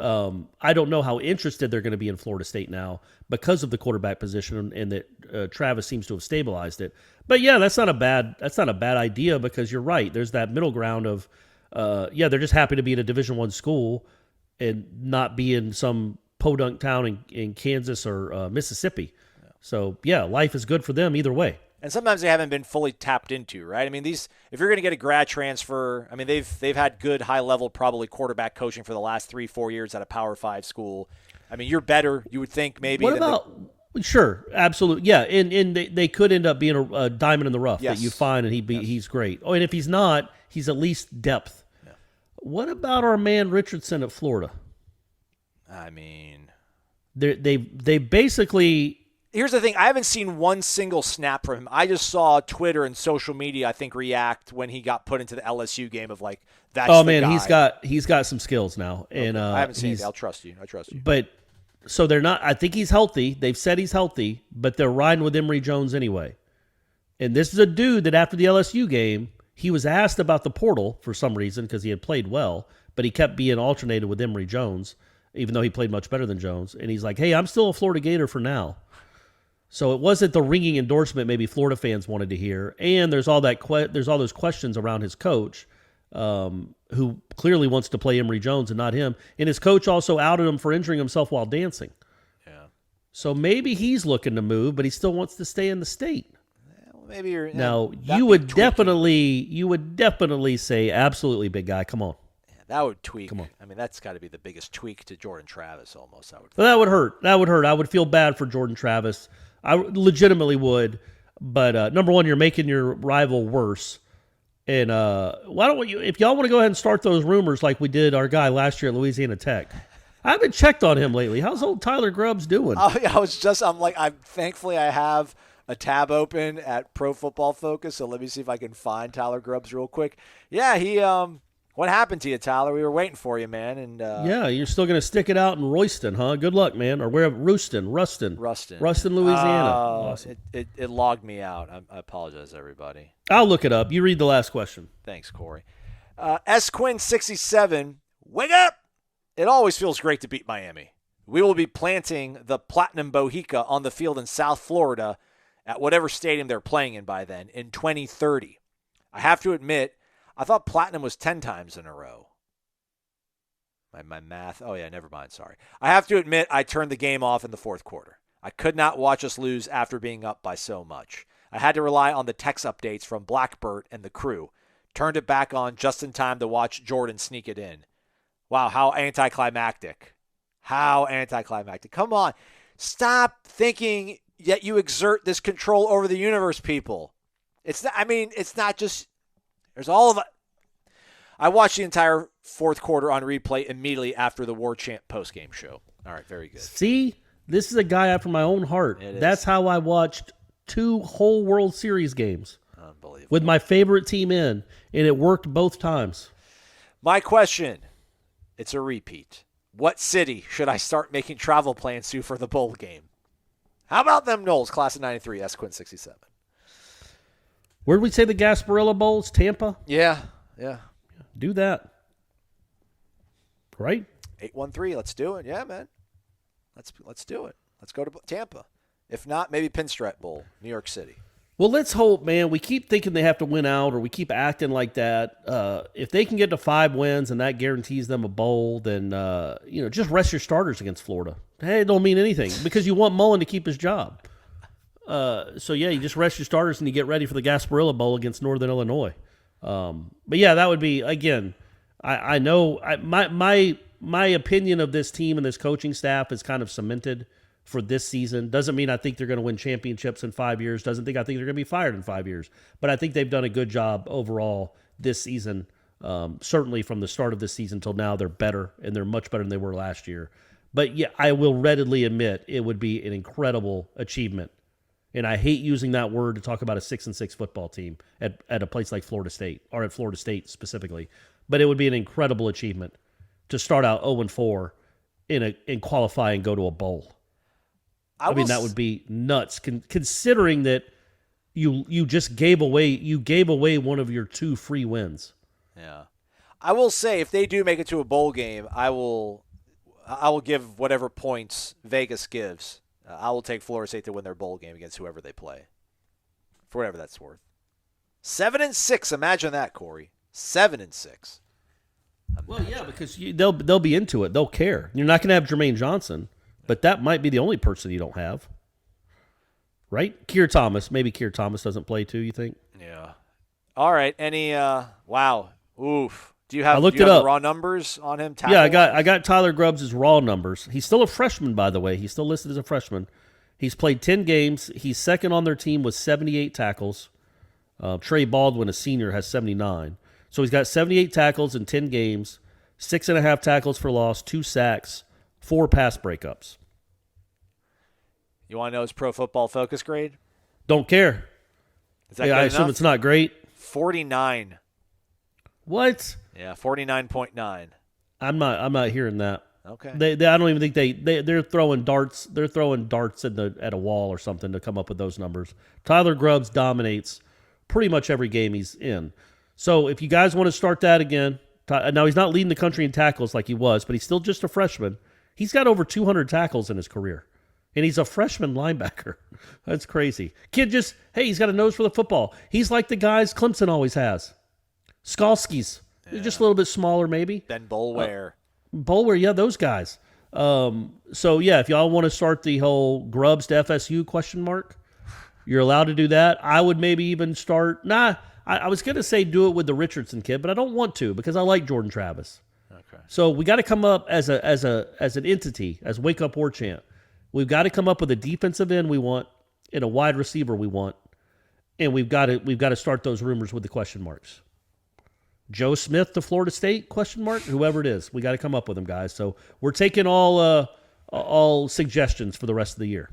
I don't know how interested they're going to be in Florida State now because of the quarterback position and that Travis seems to have stabilized it. But yeah, that's not a bad idea because you're right. There's that middle ground of they're just happy to be in a Division I school and not be in some podunk town in Kansas or Mississippi. Yeah. So yeah, life is good for them either way. And sometimes they haven't been fully tapped into, right? I mean, if you're going to get a grad transfer, I mean, they've had good high-level probably quarterback coaching for the last 3-4 years at a Power 5 school. I mean, you're better, you would think, maybe. What about sure, absolutely. Yeah, and they could end up being a diamond in the rough that you find, and he's great. Oh, and if he's not, he's at least depth. Yeah. What about our man Richardson at Florida? I mean, they basically. Here's the thing. I haven't seen one single snap from him. I just saw Twitter and social media, I think, react when he got put into the LSU game of like, that's the guy. he's got some skills now. Okay. And I haven't seen it. I'll trust you. But so they're not – I think he's healthy. They've said he's healthy, but they're riding with Emory Jones anyway. And this is a dude that after the LSU game, he was asked about the portal for some reason because he had played well, but he kept being alternated with Emory Jones, even though he played much better than Jones. And he's like, hey, I'm still a Florida Gator for now. So it wasn't the ringing endorsement maybe Florida fans wanted to hear, and there's all those questions around his coach, who clearly wants to play Emory Jones and not him, and his coach also outed him for injuring himself while dancing. Yeah. So maybe he's looking to move, but he still wants to stay in the state. Yeah, well, maybe you're now. You would definitely say, absolutely, big guy, come on. That would tweak. Come on. I mean, that's got to be the biggest tweak to Jordan Travis almost. I would. Well, that would hurt. I would feel bad for Jordan Travis. I legitimately would. But number one, you're making your rival worse. And why don't you? If y'all want to go ahead and start those rumors like we did our guy last year at Louisiana Tech. I haven't checked on him lately. How's old Tyler Grubbs doing? Thankfully I have a tab open at Pro Football Focus, so let me see if I can find Tyler Grubbs real quick. Yeah, he what happened to you, Tyler? We were waiting for you, man. And yeah, you're still going to stick it out in Royston, huh? Good luck, man. Or where? Ruston, Louisiana. Awesome. It logged me out. I apologize, everybody. I'll look it up. You read the last question. Thanks, Corey. SQuinn67, wake up! It always feels great to beat Miami. We will be planting the Platinum Bohica on the field in South Florida at whatever stadium they're playing in by then in 2030. I have to admit, I thought Platinum was 10 times in a row. My math. Oh, yeah, never mind. Sorry. I have to admit, I turned the game off in the fourth quarter. I could not watch us lose after being up by so much. I had to rely on the text updates from Blackbert and the crew. Turned it back on just in time to watch Jordan sneak it in. Wow, how anticlimactic. How anticlimactic. Come on. Stop thinking that you exert this control over the universe, people. It's not just... There's all of it. I watched the entire fourth quarter on replay immediately after the Warchant postgame show. All right, very good. See, this is a guy after my own heart. That's how I watched 2 whole World Series games. Unbelievable. With my favorite team in, and it worked both times. My question, it's a repeat. What city should I start making travel plans to for the bowl game? How about them Noles, class of 93, SQuinn67? Where did we say the Gasparilla Bowl's? Tampa? Yeah. Do that. Right? 813, let's do it. Yeah, man. Let's do it. Let's go to Tampa. If not, maybe Pinstripe Bowl, New York City. Well, let's hope, man. We keep thinking they have to win out, or we keep acting like that. If they can get to 5 wins and that guarantees them a bowl, then just rest your starters against Florida. Hey, it don't mean anything because you want Mullen to keep his job. So yeah, you just rest your starters and you get ready for the Gasparilla Bowl against Northern Illinois. But yeah, that would be, again, I know my opinion of this team and this coaching staff is kind of cemented for this season. Doesn't mean I think they're going to win championships in 5 years. Doesn't think I think they're going to be fired in 5 years. But I think they've done a good job overall this season. Certainly from the start of this season till now, they're better, and they're much better than they were last year. But yeah, I will readily admit it would be an incredible achievement. And I hate using that word to talk about a 6-6 football team at a place like Florida State, or at Florida State specifically. But it would be an incredible achievement to start out 0-4 in qualify and go to a bowl. I mean, that would be nuts, considering that you just gave away one of your 2 free wins. Yeah, I will say if they do make it to a bowl game, I will give whatever points Vegas gives. I will take Florida State to win their bowl game against whoever they play, for whatever that's worth. 7-6, imagine that, Corey. 7-6. Well, yeah, because they'll be into it. They'll care. You're not going to have Jermaine Johnson, but that might be the only person you don't have, right? Keir Thomas. Maybe Keir Thomas doesn't play too. You think? Yeah. All right. Any? Wow. Oof. Do you have the raw numbers on him? Yeah, I got Tyler Grubbs' raw numbers. He's still a freshman, by the way. He's still listed as a freshman. He's played 10 games. He's second on their team with 78 tackles. Trey Baldwin, a senior, has 79. So he's got 78 tackles in 10 games, 6.5 tackles for loss, 2 sacks, 4 pass breakups. You want to know his Pro Football Focus grade? Don't care. Is that good I assume enough? it's not great. 49. What? Yeah, 49.9. I'm not hearing that. Okay. I don't even think they're throwing darts. They're throwing darts at a wall or something to come up with those numbers. Tyler Grubbs dominates pretty much every game he's in. So if you guys want to start that again, now he's not leading the country in tackles like he was, but he's still just a freshman. He's got over 200 tackles in his career, and he's a freshman linebacker. That's crazy. Kid he's got a nose for the football. He's like the guys Clemson always has. Skalski's. Yeah. Just a little bit smaller, maybe. Ben Boulware. Boulware, yeah, those guys. So, yeah, if y'all want to start the whole Grubbs to FSU ? You're allowed to do that. I would maybe even start. I was going to say do it with the Richardson kid, but I don't want to because I like Jordan Travis. Okay. So we got to come up as an entity, as Wake Up Warchant. We've got to come up with a defensive end we want and a wide receiver we want, and we've got to start those rumors with the question marks. Joe Smith to Florida State ? Whoever it is, we got to come up with them, guys. So we're taking all suggestions for the rest of the year.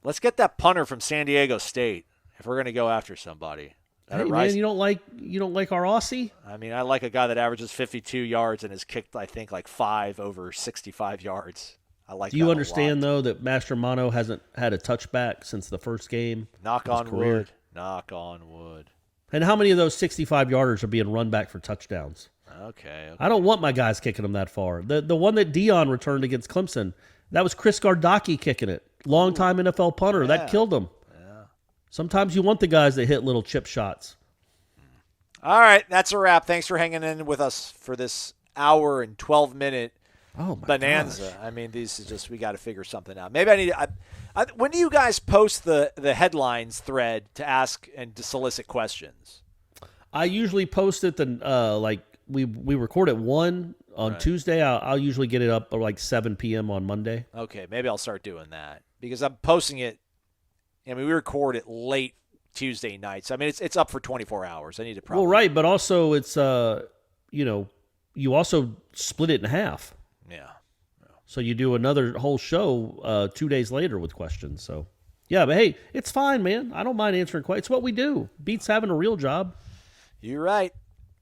Let's get that punter from San Diego State if we're going to go after somebody. Hey, man, you don't like our Aussie? I mean, I like a guy that averages 52 yards and has kicked, I think, like 5 over 65 yards. I like. Do you understand though that Master Mono hasn't had a touchback since the first game? Knock on wood. Knock on wood. And how many of those 65-yarders are being run back for touchdowns? Okay. I don't want my guys kicking them that far. The one that Dion returned against Clemson, that was Chris Gardocki kicking it. Long-time NFL punter. Yeah. That killed him. Yeah. Sometimes you want the guys that hit little chip shots. All right, that's a wrap. Thanks for hanging in with us for this hour and 12-minute bonanza. Gosh. I mean, these is just, we got to figure something out. Maybe I need to, when do you guys post the headlines thread to ask and to solicit questions? I usually post it we record at 1 on Tuesday. I'll usually get it up at like 7 p.m. on Monday. Okay, maybe I'll start doing that because I'm posting it. I mean, we record it late Tuesday nights. I mean, it's up for 24 hours. I need to probably. Well, right, but also it's you also split it in half. Yeah. So you do another whole show 2 days later with questions. So, yeah, but hey, it's fine, man. I don't mind answering questions. It's what we do. Beats having a real job. You're right.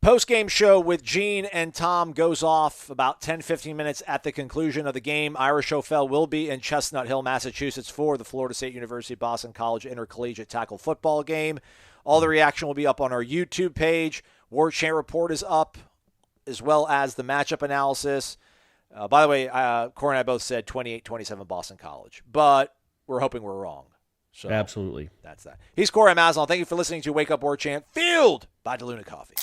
Post-game show with Gene and Tom goes off about 10-15 minutes at the conclusion of the game. Irish O'Fell will be in Chestnut Hill, Massachusetts for the Florida State University Boston College Intercollegiate Tackle Football game. All the reaction will be up on our YouTube page. Warchant Report is up, as well as the matchup analysis. By the way, Corey and I both said 28-27 Boston College, but we're hoping we're wrong. So absolutely. That's that. He's Corey Maslon. Thank you for listening to Wake Up Warchant, fueled by DeLuna Coffee.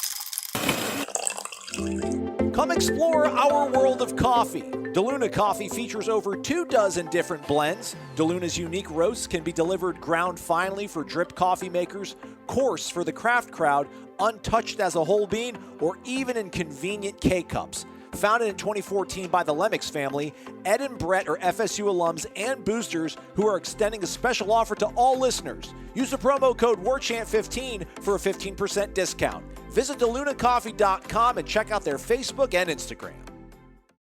Come explore our world of coffee. DeLuna Coffee features over 24 different blends. DeLuna's unique roasts can be delivered ground finely for drip coffee makers, coarse for the craft crowd, untouched as a whole bean, or even in convenient K-Cups. Founded in 2014 by the Lemmix family, Ed and Brett are FSU alums and boosters who are extending a special offer to all listeners. Use the promo code WARCHANT15 for a 15% discount. Visit DeLunaCoffee.com and check out their Facebook and Instagram.